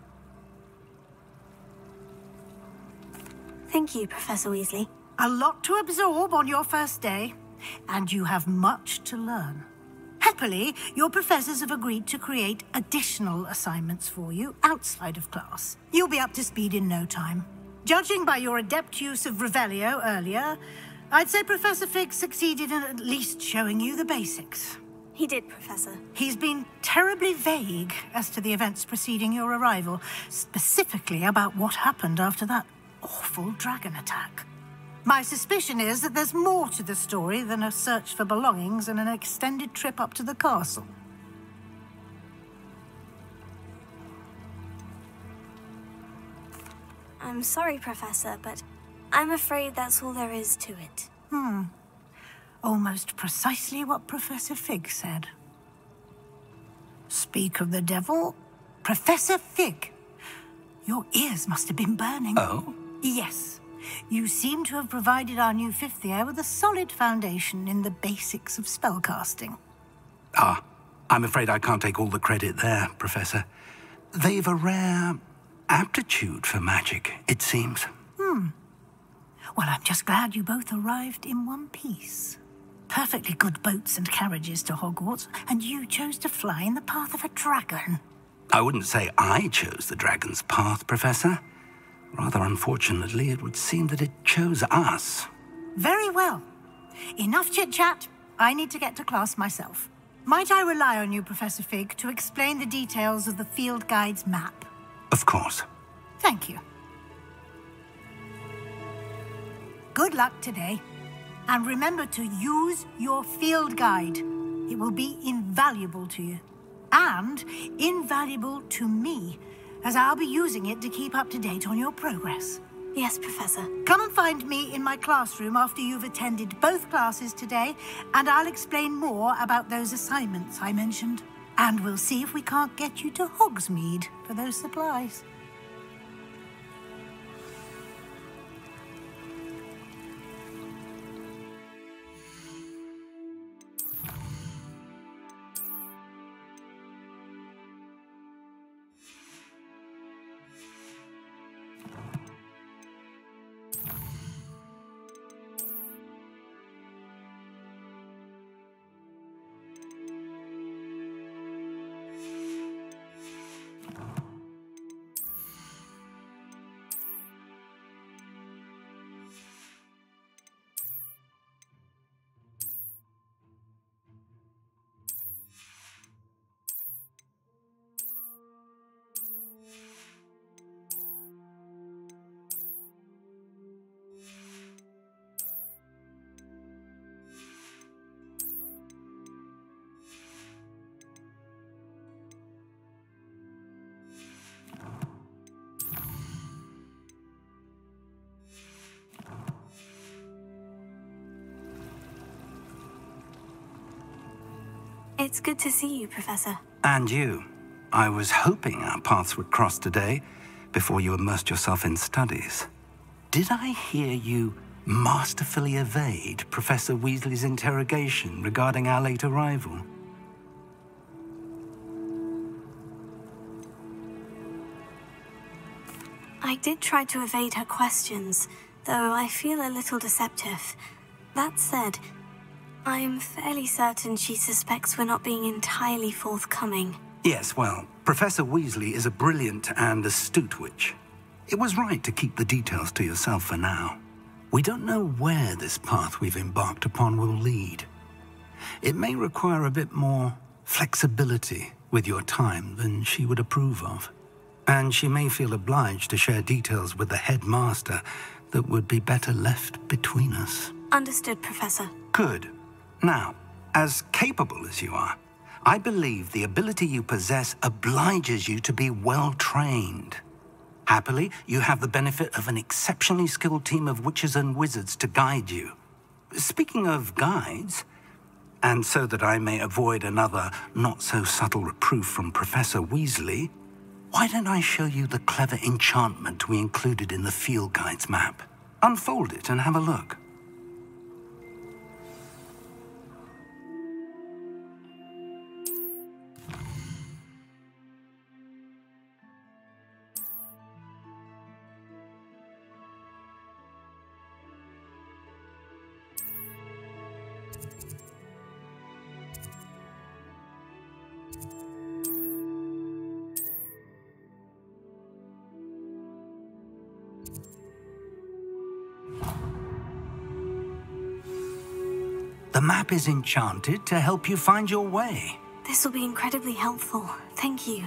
Thank you, Professor Weasley. A lot to absorb on your first day, and you have much to learn. Happily, your professors have agreed to create additional assignments for you outside of class. You'll be up to speed in no time. Judging by your adept use of Revelio earlier, I'd say Professor Fig succeeded in at least showing you the basics. He did, Professor. He's been terribly vague as to the events preceding your arrival, specifically about what happened after that awful dragon attack. My suspicion is that there's more to the story than a search for belongings and an extended trip up to the castle. I'm sorry, Professor, but I'm afraid that's all there is to it. Almost precisely what Professor Fig said. Speak of the devil, Professor Fig. Your ears must have been burning. Oh? Yes. You seem to have provided our new fifth year with a solid foundation in the basics of spellcasting. Ah, I'm afraid I can't take all the credit there, Professor. They've a rare aptitude for magic, it seems. Well, I'm just glad you both arrived in one piece. Perfectly good boats and carriages to Hogwarts, and you chose to fly in the path of a dragon. I wouldn't say I chose the dragon's path, Professor. Rather unfortunately, it would seem that it chose us. Very well. Enough chit-chat. I need to get to class myself. Might I rely on you, Professor Fig, to explain the details of the field guide's map? Of course. Thank you. Good luck today. And remember to use your field guide. It will be invaluable to you. And invaluable to me, as I'll be using it to keep up to date on your progress. Yes, Professor. Come and find me in my classroom after you've attended both classes today, and I'll explain more about those assignments I mentioned. And we'll see if we can't get you to Hogsmeade for those supplies. It's good to see you, Professor. And you. I was hoping our paths would cross today, before you immersed yourself in studies. Did I hear you masterfully evade Professor Weasley's interrogation regarding our late arrival? I did try to evade her questions, though I feel a little deceptive. That said, I'm fairly certain she suspects we're not being entirely forthcoming. Yes, well, Professor Weasley is a brilliant and astute witch. It was right to keep the details to yourself for now. We don't know where this path we've embarked upon will lead. It may require a bit more flexibility with your time than she would approve of. And she may feel obliged to share details with the headmaster that would be better left between us. Understood, Professor. Good. Now, as capable as you are, I believe the ability you possess obliges you to be well trained. Happily, you have the benefit of an exceptionally skilled team of witches and wizards to guide you. Speaking of guides, and so that I may avoid another not-so-subtle reproof from Professor Weasley, why don't I show you the clever enchantment we included in the field guide's map? Unfold it and have a look. The map is enchanted to help you find your way. This will be incredibly helpful. Thank you.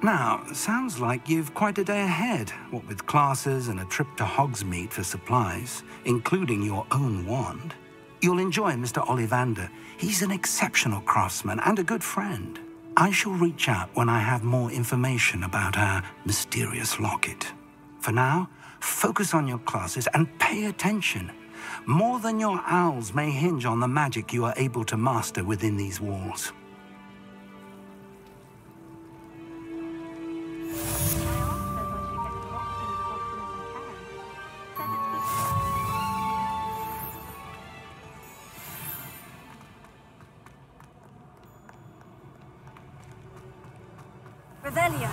Now, sounds like you've quite a day ahead, what with classes and a trip to Hogsmeade for supplies, including your own wand. You'll enjoy Mr. Ollivander. He's an exceptional craftsman and a good friend. I shall reach out when I have more information about our mysterious locket. For now, focus on your classes and pay attention. More than your owls may hinge on the magic you are able to master within these walls. Revelio.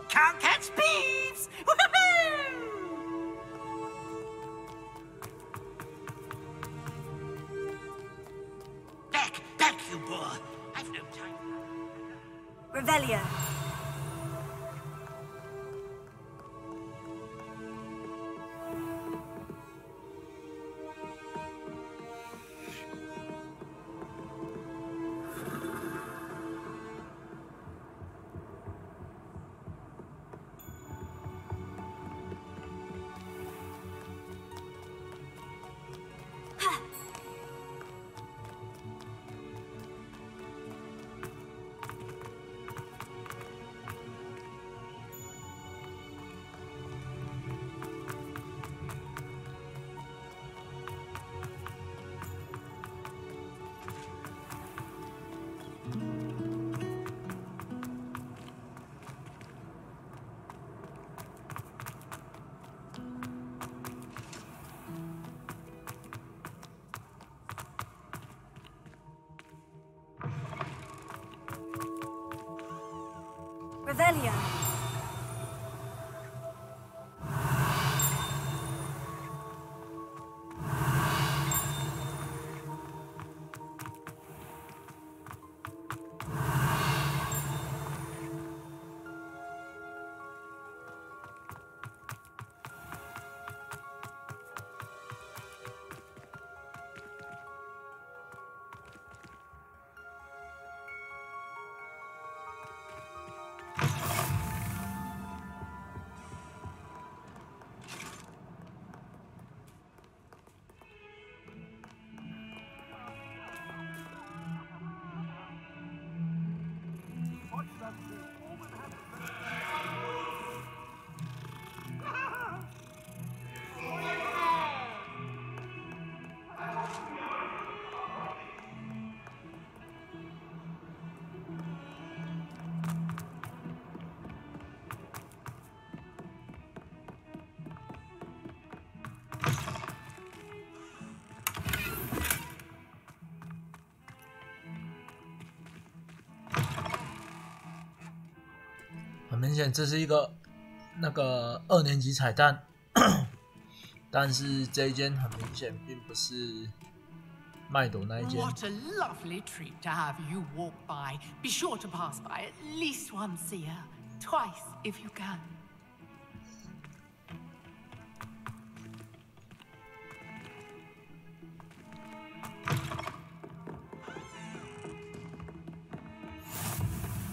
Can't catch bees! Back, you boar! I've no time. Revelio. Revelio.很明显，这是一个那个2年级彩蛋，但是这一间很明显并不是麦朵那一间。What a lovely treat to have you walk by. Be sure to pass by at least once a year, twice if you can.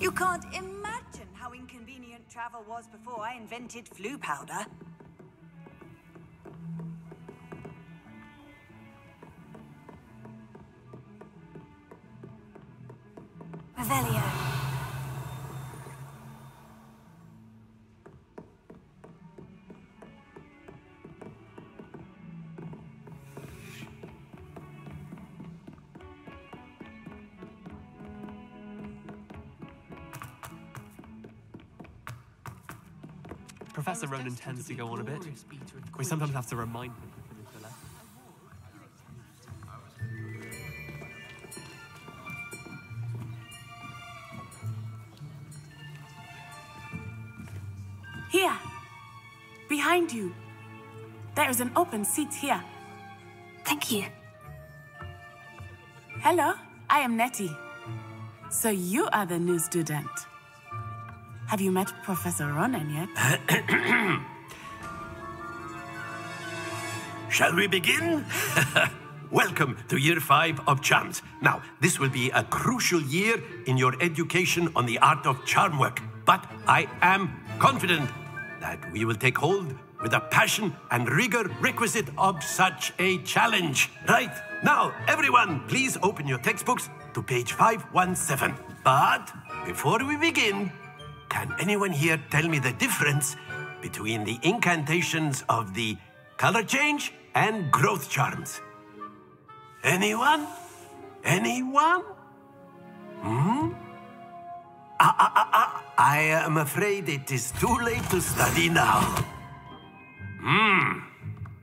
You can't imagine how inconvenient travel was before I invented flu powder. Revelio. Professor Ronan tends to go on a bit. We sometimes have to remind him to finish the lesson. Here, behind you. There is an open seat here. Thank you. Hello, I am Nettie. So you are the new student. Have you met Professor Ronan yet? Shall we begin? Welcome to Year 5 of Charms. Now, this will be a crucial year in your education on the art of charm work. But I am confident that we will take hold with the passion and rigor requisite of such a challenge. Right, now, everyone, please open your textbooks to page 517. But before we begin, can anyone here tell me the difference between the incantations of the color change and growth charms? Anyone? Anyone? I am afraid it is too late to study now.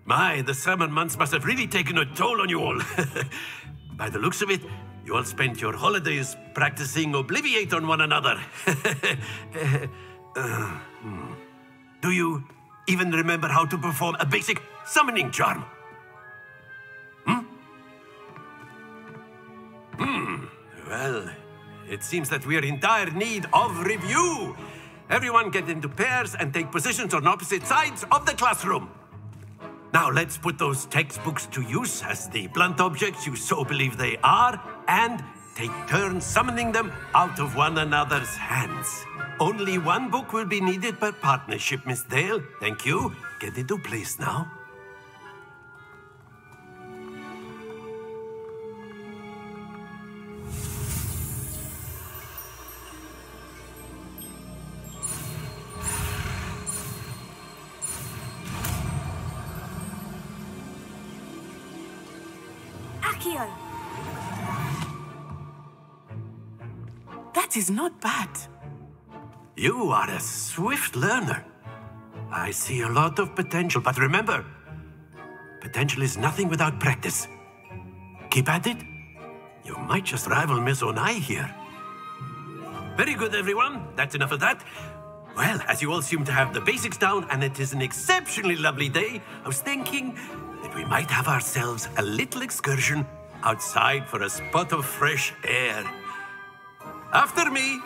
My, the summer months must have really taken a toll on you all. By the looks of it, you all spent your holidays practicing Obliviate on one another. Do you even remember how to perform a basic summoning charm? Well, it seems that we are in dire need of review. Everyone get into pairs and take positions on opposite sides of the classroom. Now let's put those textbooks to use as the blunt objects you so believe they are, and take turns summoning them out of one another's hands. Only one book will be needed per partnership, Miss Dale. Thank you. Get into place now. That is not bad. You are a swift learner. I see a lot of potential, but remember, potential is nothing without practice. Keep at it. You might just rival Miss Onai here. Very good, everyone. That's enough of that. Well, as you all seem to have the basics down, and it is an exceptionally lovely day, I was thinking that we might have ourselves a little excursion outside for a spot of fresh air. After me.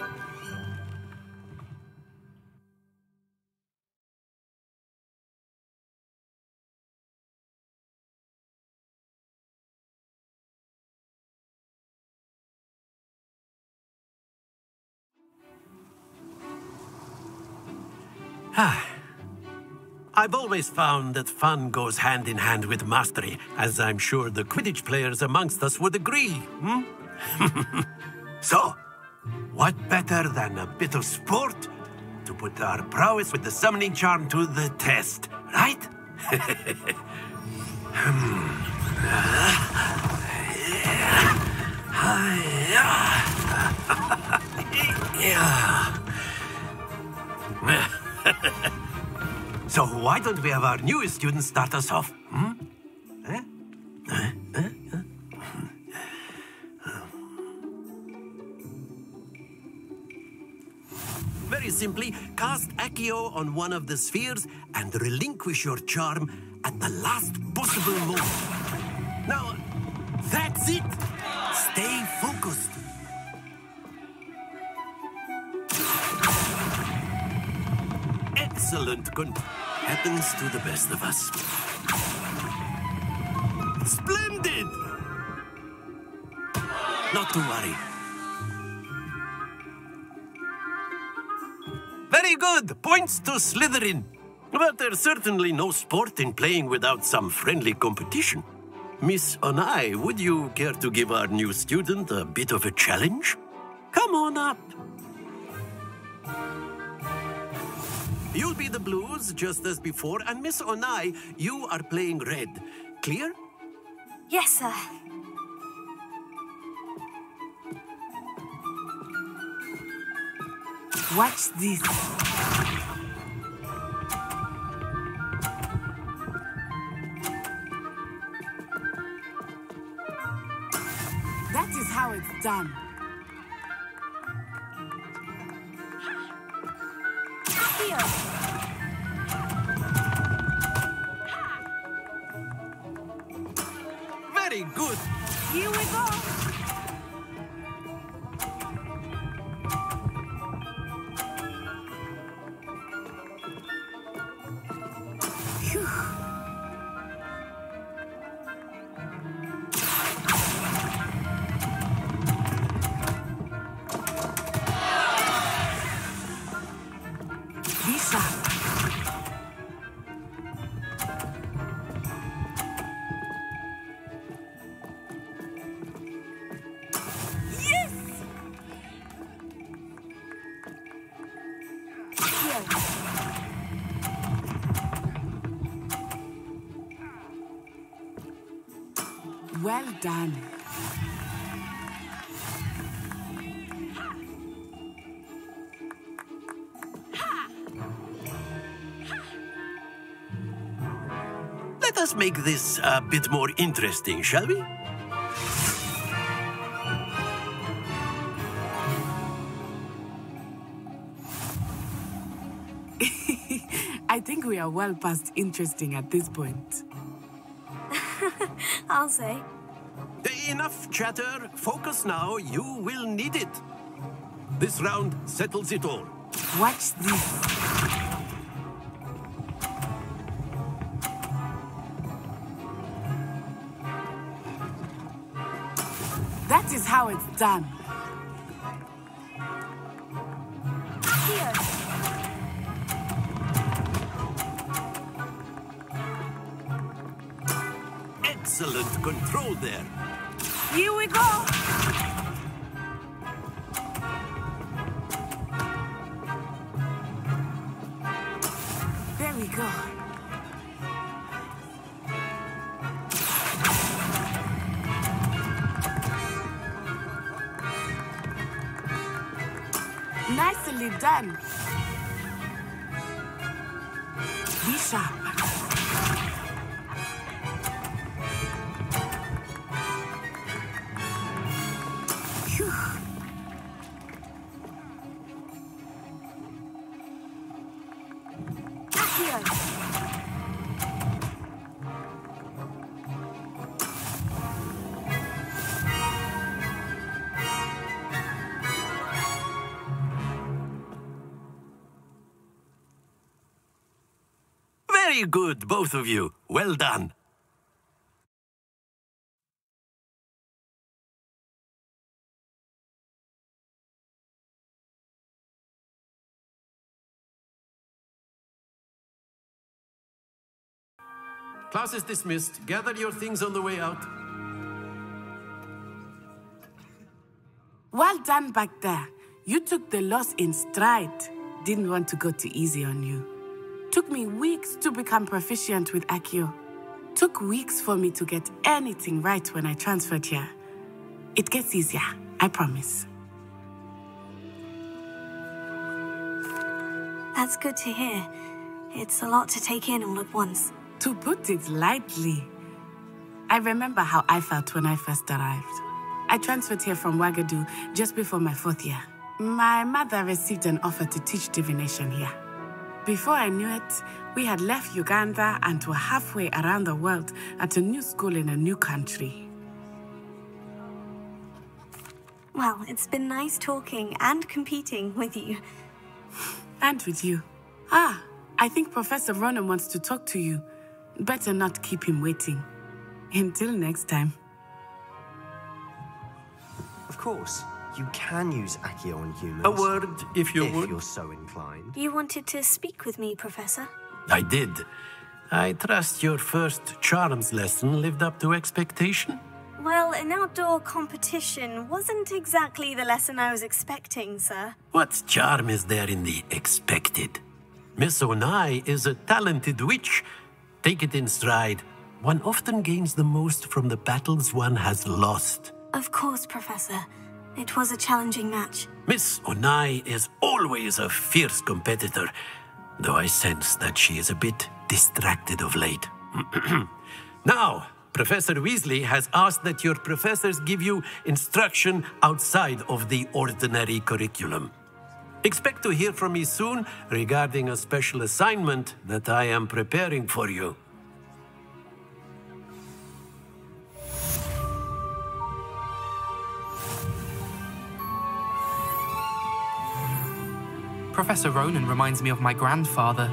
I've always found that fun goes hand in hand with mastery, as I'm sure the Quidditch players amongst us would agree. So, what better than a bit of sport to put our prowess with the summoning charm to the test, right? So why don't we have our newest student start us off? Very simply, cast Accio on one of the spheres and relinquish your charm at the last possible moment. Now, that's it. Stay focused. Excellent. Happens to the best of us. Splendid! Not to worry. Very good. Points to Slytherin. But there's certainly no sport in playing without some friendly competition. Miss Onai, would you care to give our new student a bit of a challenge? Come on up. You'll be the blues, just as before, and Miss Onai, you are playing red. Clear? Yes, sir. Watch this. That is how it's done. Very good. Here we go. Well done. Let us make this a bit more interesting, shall we? I think we are well past interesting at this point. I'll say. Enough chatter. Focus now. You will need it. This round settles it all. Watch this. That is how it's done. Here. Excellent control there. Here we go. There we go. Nicely done. Be sharp. Phew. Very good, both of you. Well done. Class is dismissed. Gather your things on the way out. Well done back there. You took the loss in stride. Didn't want to go too easy on you. Took me weeks to become proficient with Accio. Took weeks for me to get anything right when I transferred here. It gets easier, I promise. That's good to hear. It's a lot to take in all at once. To put it lightly, I remember how I felt when I first arrived. I transferred here from Wagadu just before my 4th year. My mother received an offer to teach divination here. Before I knew it, we had left Uganda and were halfway around the world at a new school in a new country. Well, it's been nice talking and competing with you. And with you. Ah, I think Professor Ronan wants to talk to you. Better not keep him waiting. Until next time. Of course, you can use Accio on humans. A word, if you would. If you're so inclined. You wanted to speak with me, Professor? I did. I trust your first charms lesson lived up to expectation. Well, an outdoor competition wasn't exactly the lesson I was expecting, sir. What charm is there in the expected? Miss Onai is a talented witch. Take it in stride. One often gains the most from the battles one has lost. Of course, Professor. It was a challenging match. Miss Onai is always a fierce competitor, though I sense that she is a bit distracted of late. Now, Professor Weasley has asked that your professors give you instruction outside of the ordinary curriculum. Expect to hear from me soon regarding a special assignment that I am preparing for you. Professor Ronan reminds me of my grandfather.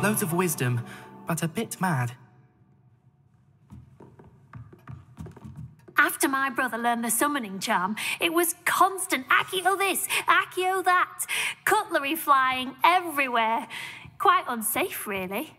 Loads of wisdom, but a bit mad. After my brother learned the summoning charm, it was constant Accio this, Accio that. Cutlery flying everywhere. Quite unsafe, really.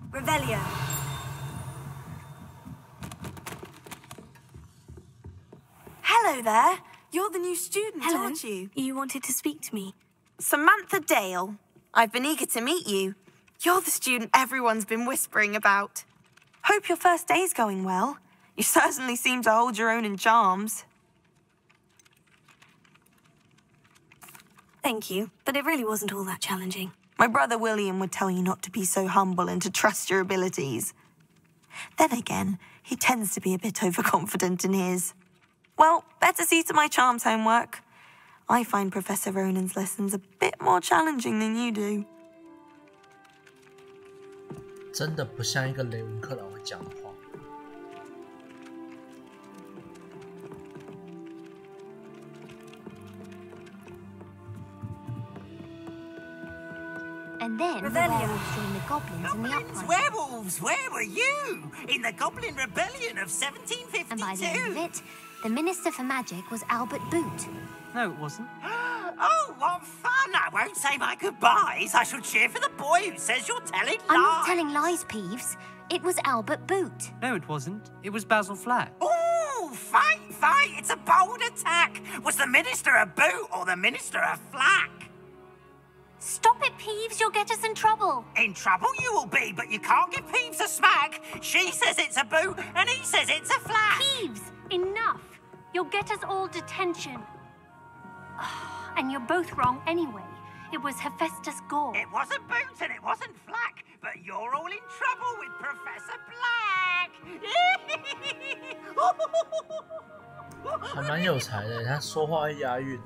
Revelio. Hello there. You're the new student, Hello. aren't you? You wanted to speak to me. Samantha Dale. I've been eager to meet you. You're the student everyone's been whispering about. Hope your first day's going well. You certainly seem to hold your own in charms. Thank you, but it really wasn't all that challenging. My brother William would tell you not to be so humble and to trust your abilities. Then again, he tends to be a bit overconfident in his. Well, better see to my charms homework. I find Professor Ronan's lessons a bit more challenging than you do. 真的不像一个雷文克劳会讲的话。And then the werewolves joined the goblins in the uprising. Werewolves, where were you? In the Goblin Rebellion of 1752. And by the end of it, the Minister for Magic was Albert Boot. No, it wasn't. Oh, what fun! I won't say my goodbyes. I shall cheer for the boy who says you're telling lies. I'm not telling lies, Peeves. It was Albert Boot. No, it wasn't. It was Basil Flack. Oh, fight! It's a bold attack. Was the Minister a boot or the Minister a flack? Stop it, Peeves. You'll get us in trouble. In trouble you will be, but you can't give Peeves a smack. She says it's a boot and he says it's a flack. Peeves, enough. You'll get us all detention. And you're both wrong anyway. It was Hephaestus Gore. It wasn't boot and it wasn't flack, but you're all in trouble with Professor Black. 还蛮有才的，他说话会押韵。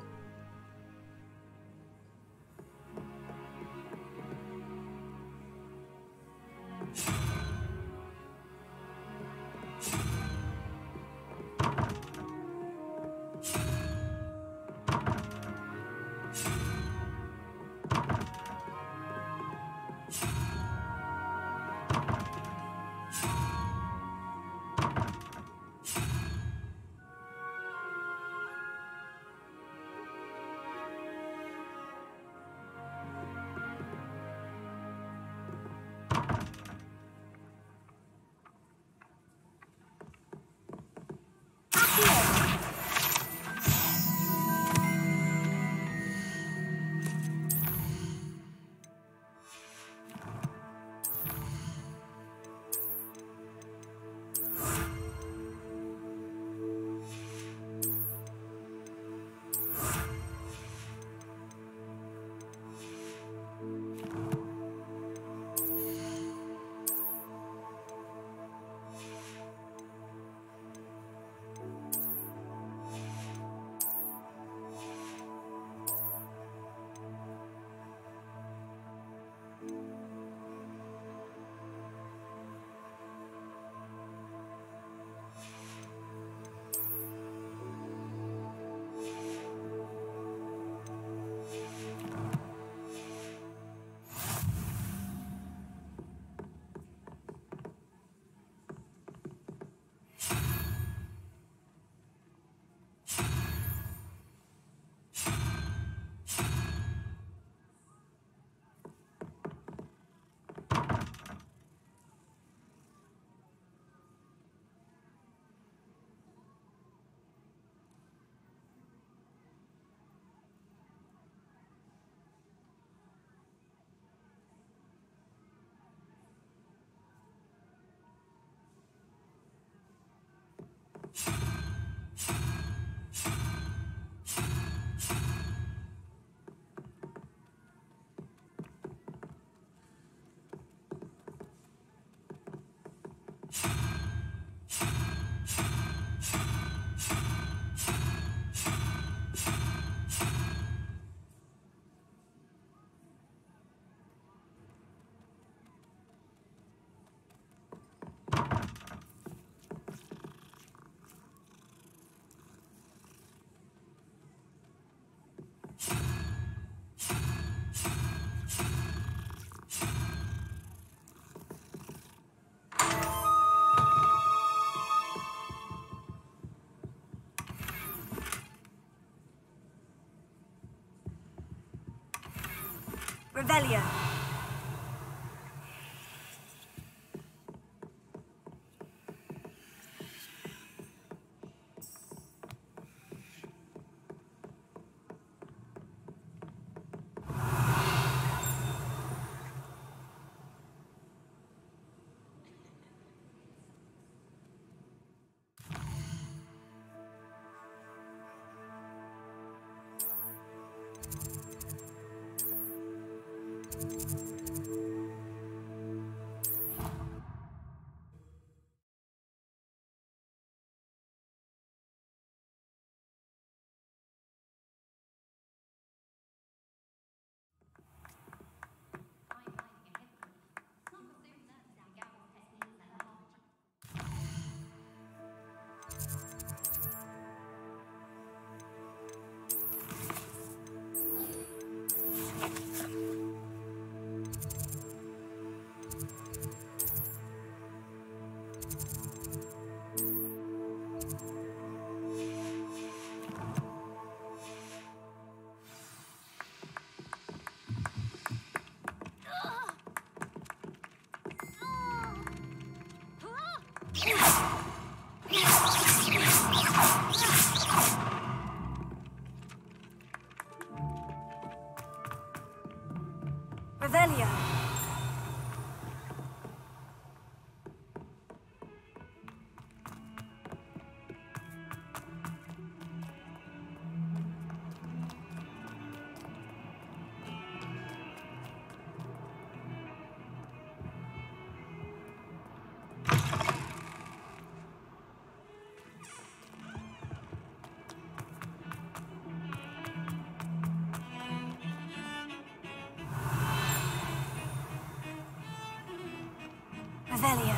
Revelio. Revelio. Revelio.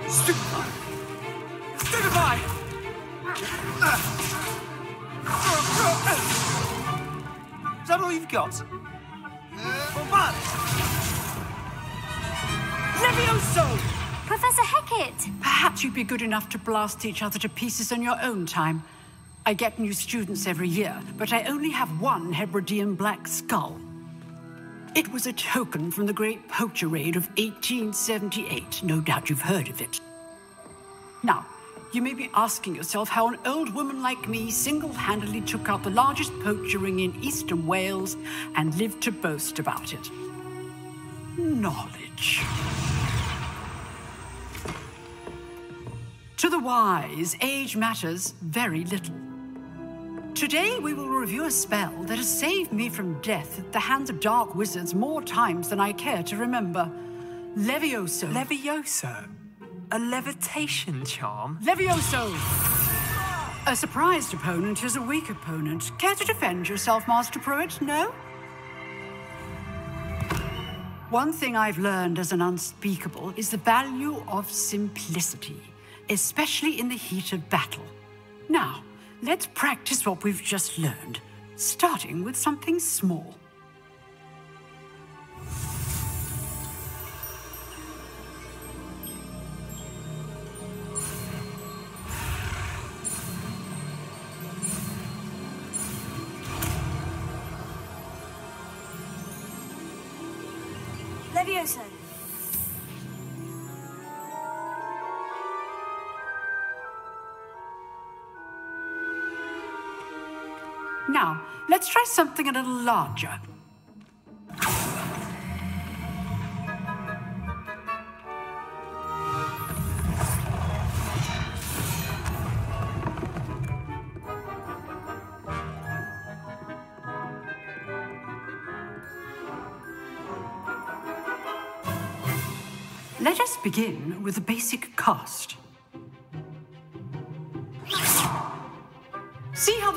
Stupefy! Is that all you've got? Bombard! Levioso! Professor Hecat! Perhaps you'd be good enough to blast each other to pieces on your own time. I get new students every year, but I only have one Hebridean black skull. It was a token from the Great Poacher Raid of 1878. No doubt you've heard of it. Now, you may be asking yourself how an old woman like me single-handedly took out the largest poacher ring in eastern Wales and lived to boast about it. Knowledge. To the wise, age matters very little. Today, we will review a spell that has saved me from death at the hands of dark wizards more times than I care to remember. Levioso. Levioso? A levitation charm? Levioso! A surprised opponent is a weak opponent. Care to defend yourself, Master Pruitt? No? One thing I've learned as an unspeakable is the value of simplicity, especially in the heat of battle. Now, let's practice what we've just learned, starting with something small. Levioso. Now, let's try something a little larger. Let us begin with the basic cast.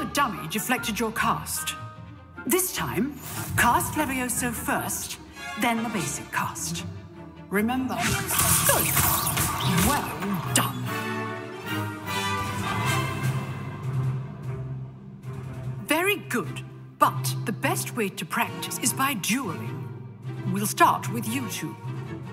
the dummy deflected your cast. This time, cast Levioso first, then the basic cast. Remember? Good. Well done. Very good. But the best way to practice is by dueling. We'll start with you two.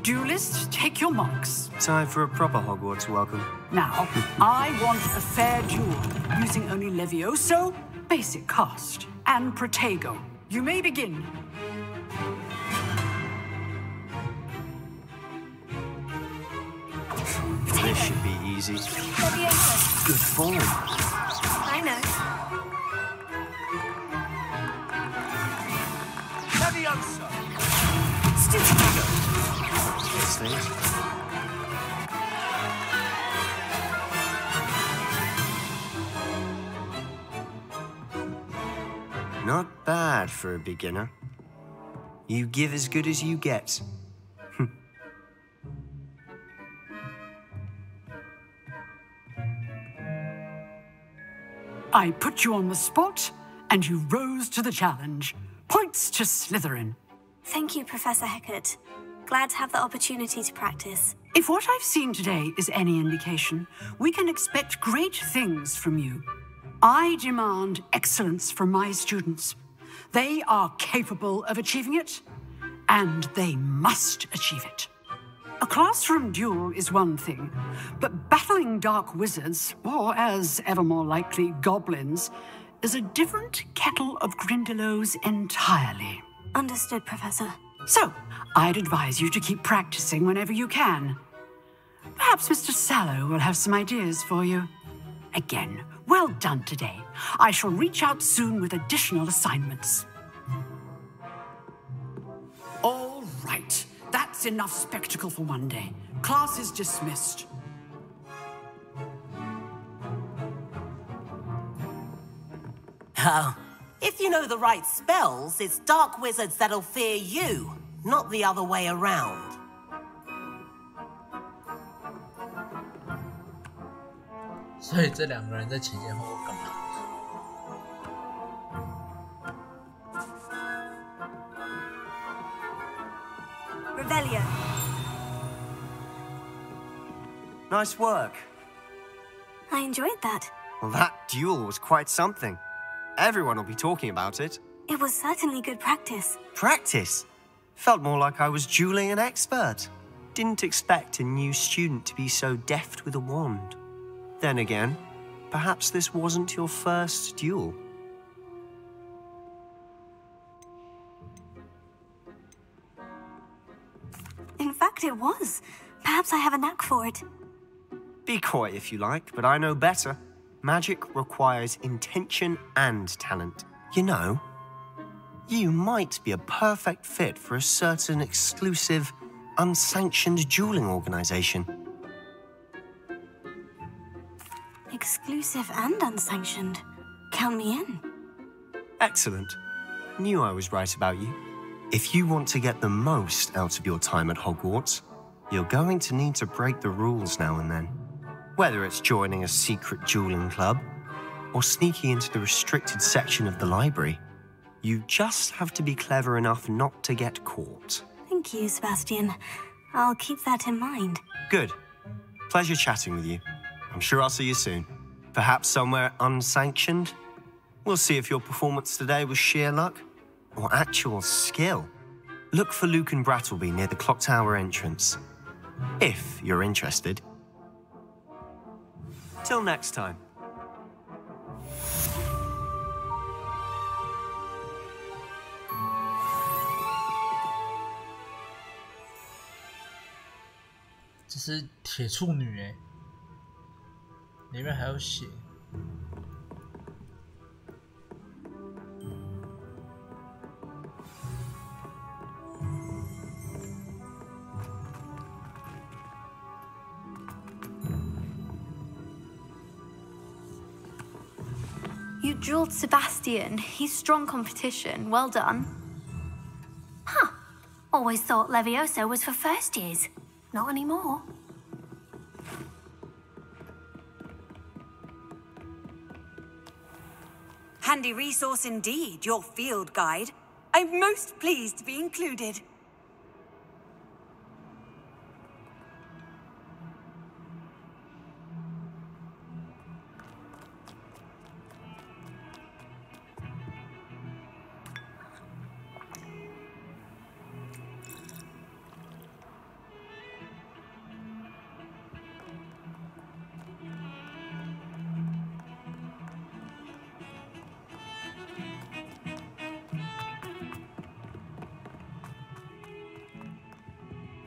Duelists, take your marks. Time for a proper Hogwarts welcome. Now, I want a fair duel, using only Levioso, basic cast, and Protego. You may begin. This should be easy. Levioso. Good form. I know. Levioso! These things. Not bad for a beginner. You give as good as you get. I put you on the spot, and you rose to the challenge. Points to Slytherin. Thank you, Professor Hecat. Glad to have the opportunity to practice. If what I've seen today is any indication, we can expect great things from you. I demand excellence from my students. They are capable of achieving it, and they must achieve it. A classroom duel is one thing, but battling dark wizards, or as ever more likely, goblins, is a different kettle of Grindylows entirely. Understood, Professor. So, I'd advise you to keep practicing whenever you can. Perhaps Mr. Sallow will have some ideas for you. Again, well done today. I shall reach out soon with additional assignments. All right. That's enough spectacle for one day. Class is dismissed. Oh, if you know the right spells, it's dark wizards that'll fear you, not the other way around.所以这两个人在前前后后干嘛？ Revelio. Nice work. I enjoyed that. Well, that duel was quite something. Everyone will be talking about it. It was certainly good practice. Practice? Felt more like I was dueling an expert. Didn't expect a new student to be so deft with a wand. Then again, perhaps this wasn't your first duel. In fact, it was. Perhaps I have a knack for it. Be coy if you like, but I know better. Magic requires intention and talent. You know, you might be a perfect fit for a certain exclusive, unsanctioned dueling organization. Exclusive and unsanctioned. Count me in. Excellent. Knew I was right about you. If you want to get the most out of your time at Hogwarts, you're going to need to break the rules now and then. Whether it's joining a secret dueling club or sneaking into the restricted section of the library, you just have to be clever enough not to get caught. Thank you, Sebastian. I'll keep that in mind. Good. Pleasure chatting with you. I'm sure I'll see you soon. Perhaps somewhere unsanctioned? We'll see if your performance today was sheer luck or actual skill. Look for Luke and Brattleby near the clock tower entrance, if you're interested. Till next time.这是铁处女哎，里面还有血。You drilled Sebastian. He's strong competition. Well done. Huh. Always thought Levioso was for first years. Not anymore. Handy resource indeed, your field guide. I'm most pleased to be included.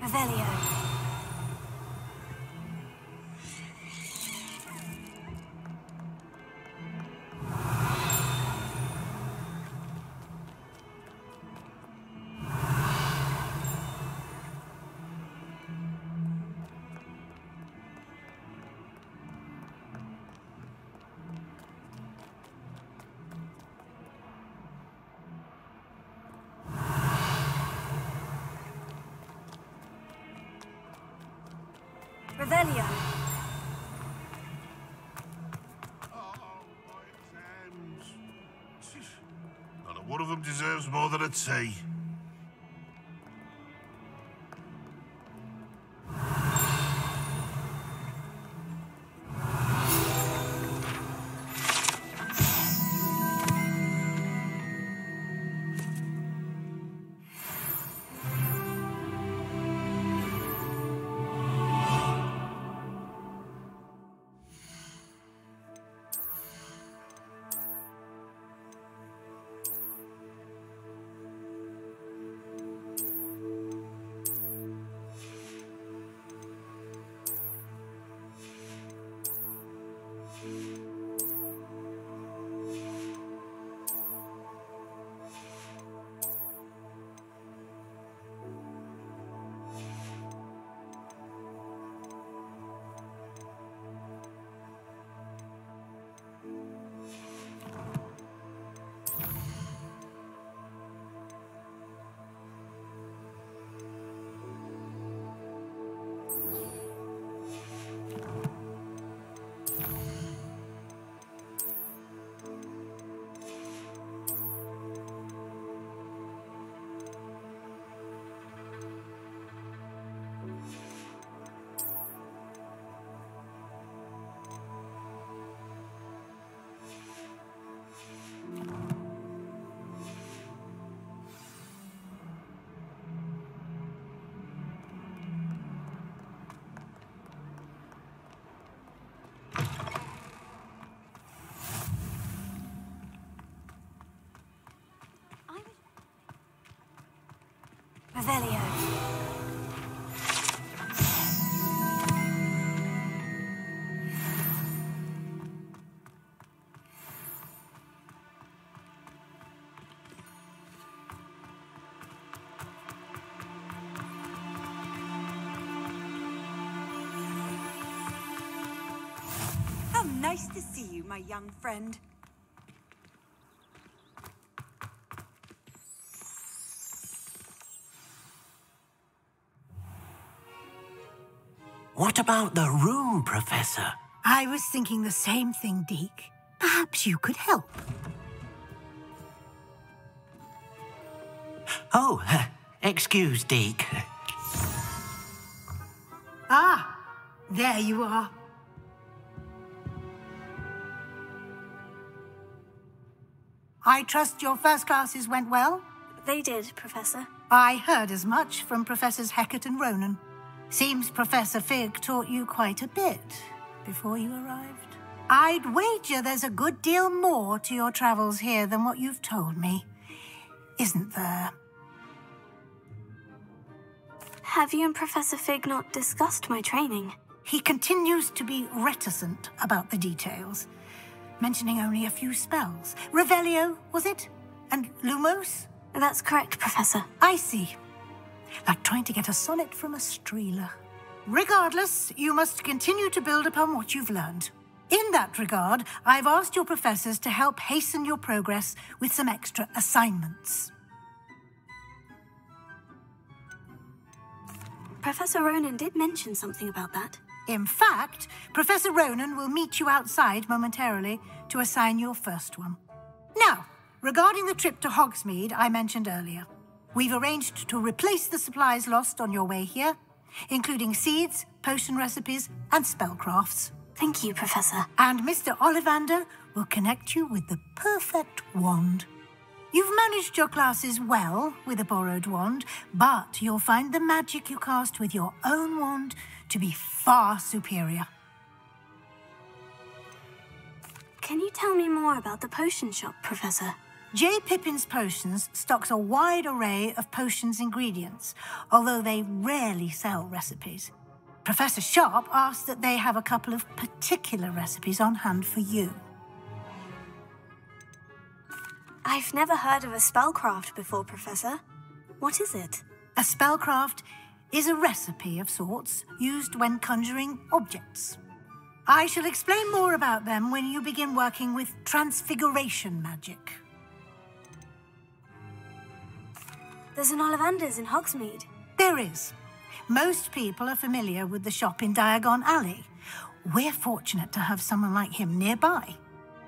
Revelio. Revelio. Not one of them deserves more than a tea. Revelio. How nice to see you, my young friend. What about the room, Professor? I was thinking the same thing, Deke. Perhaps you could help. Oh, excuse, Deke. Ah, there you are. I trust your first classes went well? They did, Professor. I heard as much from Professors Hecat and Ronan. Seems Professor Fig taught you quite a bit before you arrived. I'd wager there's a good deal more to your travels here than what you've told me. Isn't there? Have you and Professor Fig not discussed my training? He continues to be reticent about the details, mentioning only a few spells. Revelio, was it? And Lumos? That's correct, Professor. I see. Like trying to get a sonnet from a streeler. Regardless, you must continue to build upon what you've learned. In that regard, I've asked your professors to help hasten your progress with some extra assignments. Professor Ronan did mention something about that. In fact, Professor Ronan will meet you outside momentarily to assign your first one. Now, regarding the trip to Hogsmeade I mentioned earlier, we've arranged to replace the supplies lost on your way here, including seeds, potion recipes, and spellcrafts. Thank you, Professor. And Mr. Ollivander will connect you with the perfect wand. You've managed your classes well with a borrowed wand, but you'll find the magic you cast with your own wand to be far superior. Can you tell me more about the potion shop, Professor? J. Pippin's Potions stocks a wide array of potions ingredients, although they rarely sell recipes. Professor Sharp asked that they have a couple of particular recipes on hand for you. I've never heard of a spellcraft before, Professor. What is it? A spellcraft is a recipe of sorts used when conjuring objects. I shall explain more about them when you begin working with transfiguration magic. There's an Ollivander's in Hogsmeade. There is. Most people are familiar with the shop in Diagon Alley. We're fortunate to have someone like him nearby.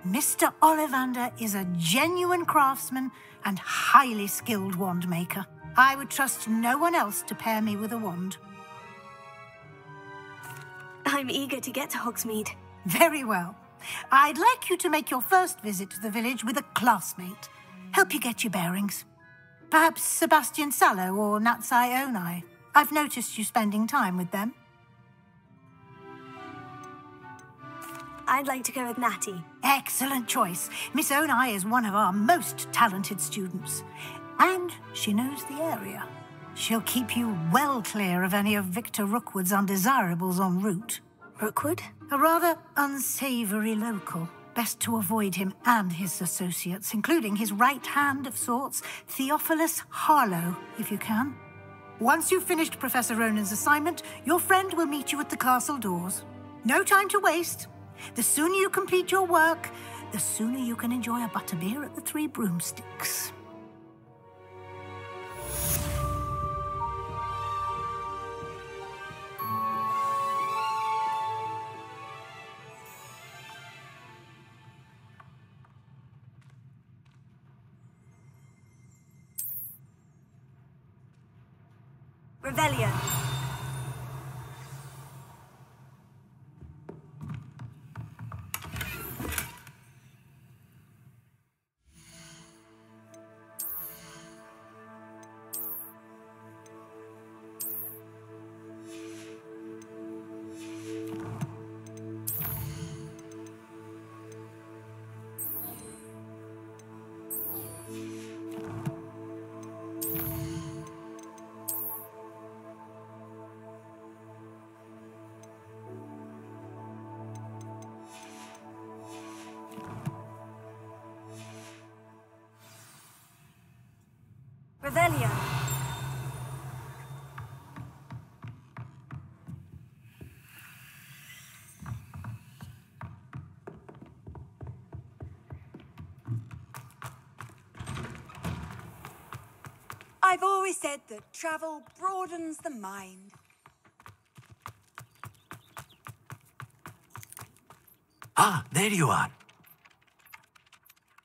Mr. Ollivander is a genuine craftsman and highly skilled wand maker. I would trust no one else to pair me with a wand. I'm eager to get to Hogsmeade. Very well. I'd like you to make your first visit to the village with a classmate. Help you get your bearings. Perhaps Sebastian Sallow or Natsai Onai. I've noticed you spending time with them. I'd like to go with Natty. Excellent choice. Miss Onai is one of our most talented students. And she knows the area. She'll keep you well clear of any of Victor Rookwood's undesirables en route. Rookwood? A rather unsavoury local. Best to avoid him and his associates, including his right hand of sorts, Theophilus Harlow, if you can. Once you've finished Professor Ronan's assignment, your friend will meet you at the castle doors. No time to waste. The sooner you complete your work, the sooner you can enjoy a butterbeer at the Three Broomsticks. Revelio. Revelio. I've always said that travel broadens the mind. Ah, there you are.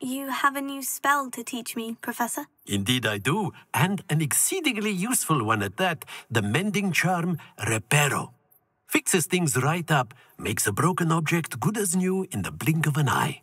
You have a new spell to teach me, Professor? Indeed I do, and an exceedingly useful one at that, the mending charm Reparo. Fixes things right up, makes a broken object good as new in the blink of an eye.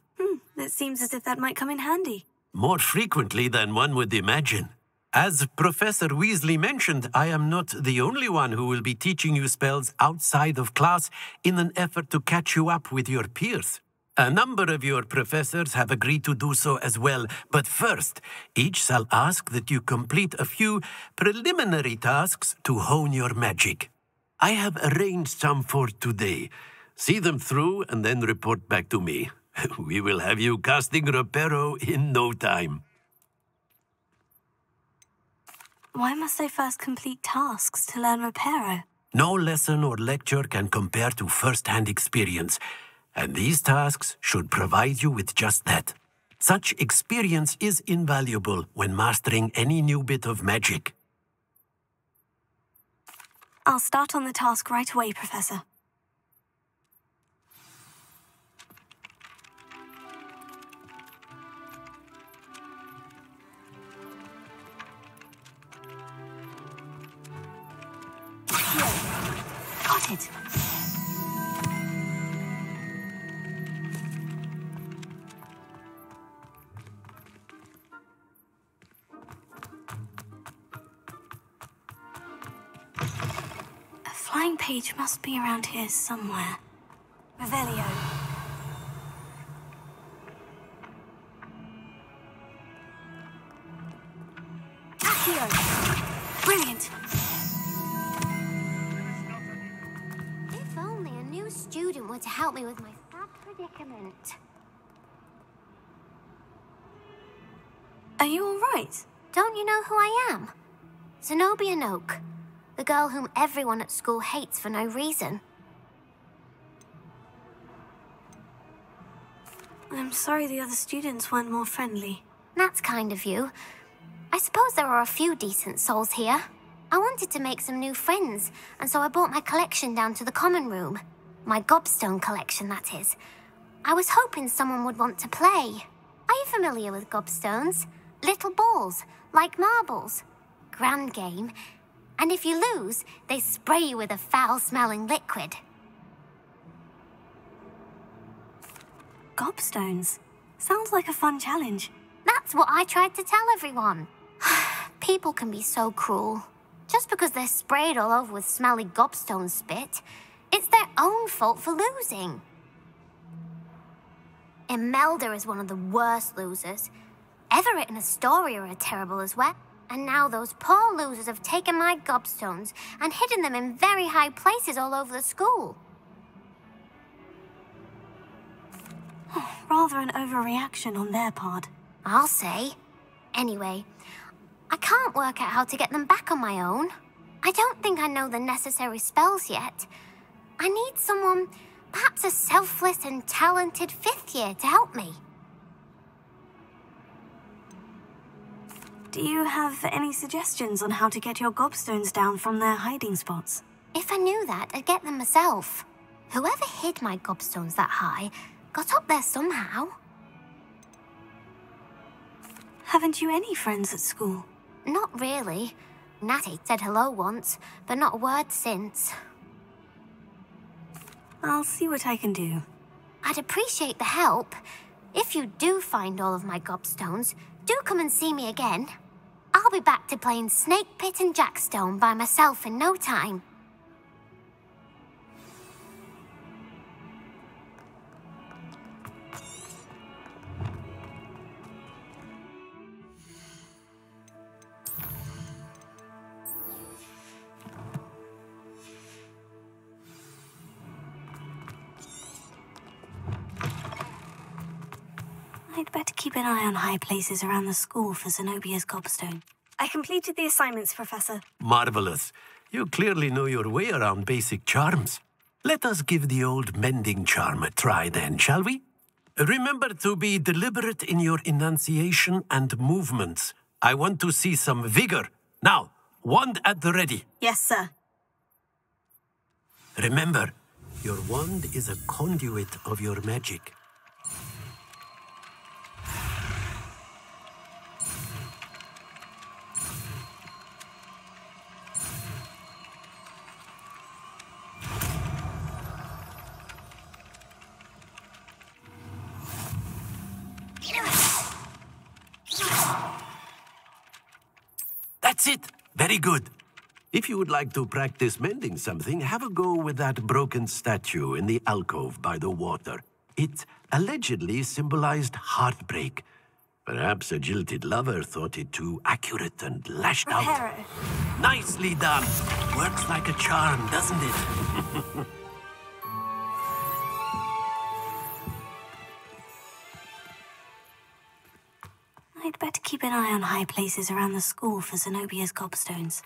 It seems as if that might come in handy. More frequently than one would imagine. As Professor Weasley mentioned, I am not the only one who will be teaching you spells outside of class in an effort to catch you up with your peers. A number of your professors have agreed to do so as well, but first, each shall ask that you complete a few preliminary tasks to hone your magic. I have arranged some for today. See them through and then report back to me. We will have you casting Reparo in no time. Why must I first complete tasks to learn Reparo? No lesson or lecture can compare to first-hand experience. And these tasks should provide you with just that. Such experience is invaluable when mastering any new bit of magic. I'll start on the task right away, Professor. Spotted. A flying page must be around here somewhere. Revelio. Brilliant. If only a new student were to help me with my sad predicament. Are you all right? Don't you know who I am? Zenobia Noak, the girl whom everyone at school hates for no reason. I'm sorry the other students weren't more friendly. That's kind of you. I suppose there are a few decent souls here. I wanted to make some new friends, and so I brought my collection down to the common room. My gobstone collection, that is. I was hoping someone would want to play. Are you familiar with gobstones? Little balls, like marbles. Grand game. And if you lose, they spray you with a foul-smelling liquid. Gobstones? Sounds like a fun challenge. That's what I tried to tell everyone. People can be so cruel. Just because they're sprayed all over with smelly gobstone spit, it's their own fault for losing. Imelda is one of the worst losers. Everett and Astoria are terrible as well. And now those poor losers have taken my gobstones and hidden them in very high places all over the school. Rather an overreaction on their part. I'll say. Anyway, I can't work out how to get them back on my own. I don't think I know the necessary spells yet. I need someone, perhaps a selfless and talented 5th year to help me. Do you have any suggestions on how to get your gobstones down from their hiding spots? If I knew that, I'd get them myself. Whoever hid my gobstones that high got up there somehow. Haven't you any friends at school? Not really. Natty said hello once, but not a word since. I'll see what I can do. I'd appreciate the help. If you do find all of my gobstones, do come and see me again. I'll be back to playing Snake Pit and Jackstone by myself in no time. I'd better keep an eye on high places around the school for Zenobia's gobstone. I completed the assignments, Professor. Marvelous. You clearly know your way around basic charms. Let us give the old mending charm a try then, shall we? Remember to be deliberate in your enunciation and movements. I want to see some vigor. Now, wand at the ready. Yes, sir. Remember, your wand is a conduit of your magic. That's it. Very good. If you would like to practice mending something, have a go with that broken statue in the alcove by the water. It allegedly symbolized heartbreak. Perhaps a jilted lover thought it too accurate and lashed out. Nicely done. Works like a charm, doesn't it? I'd better keep an eye on high places around the school for Zenobia's gobstones.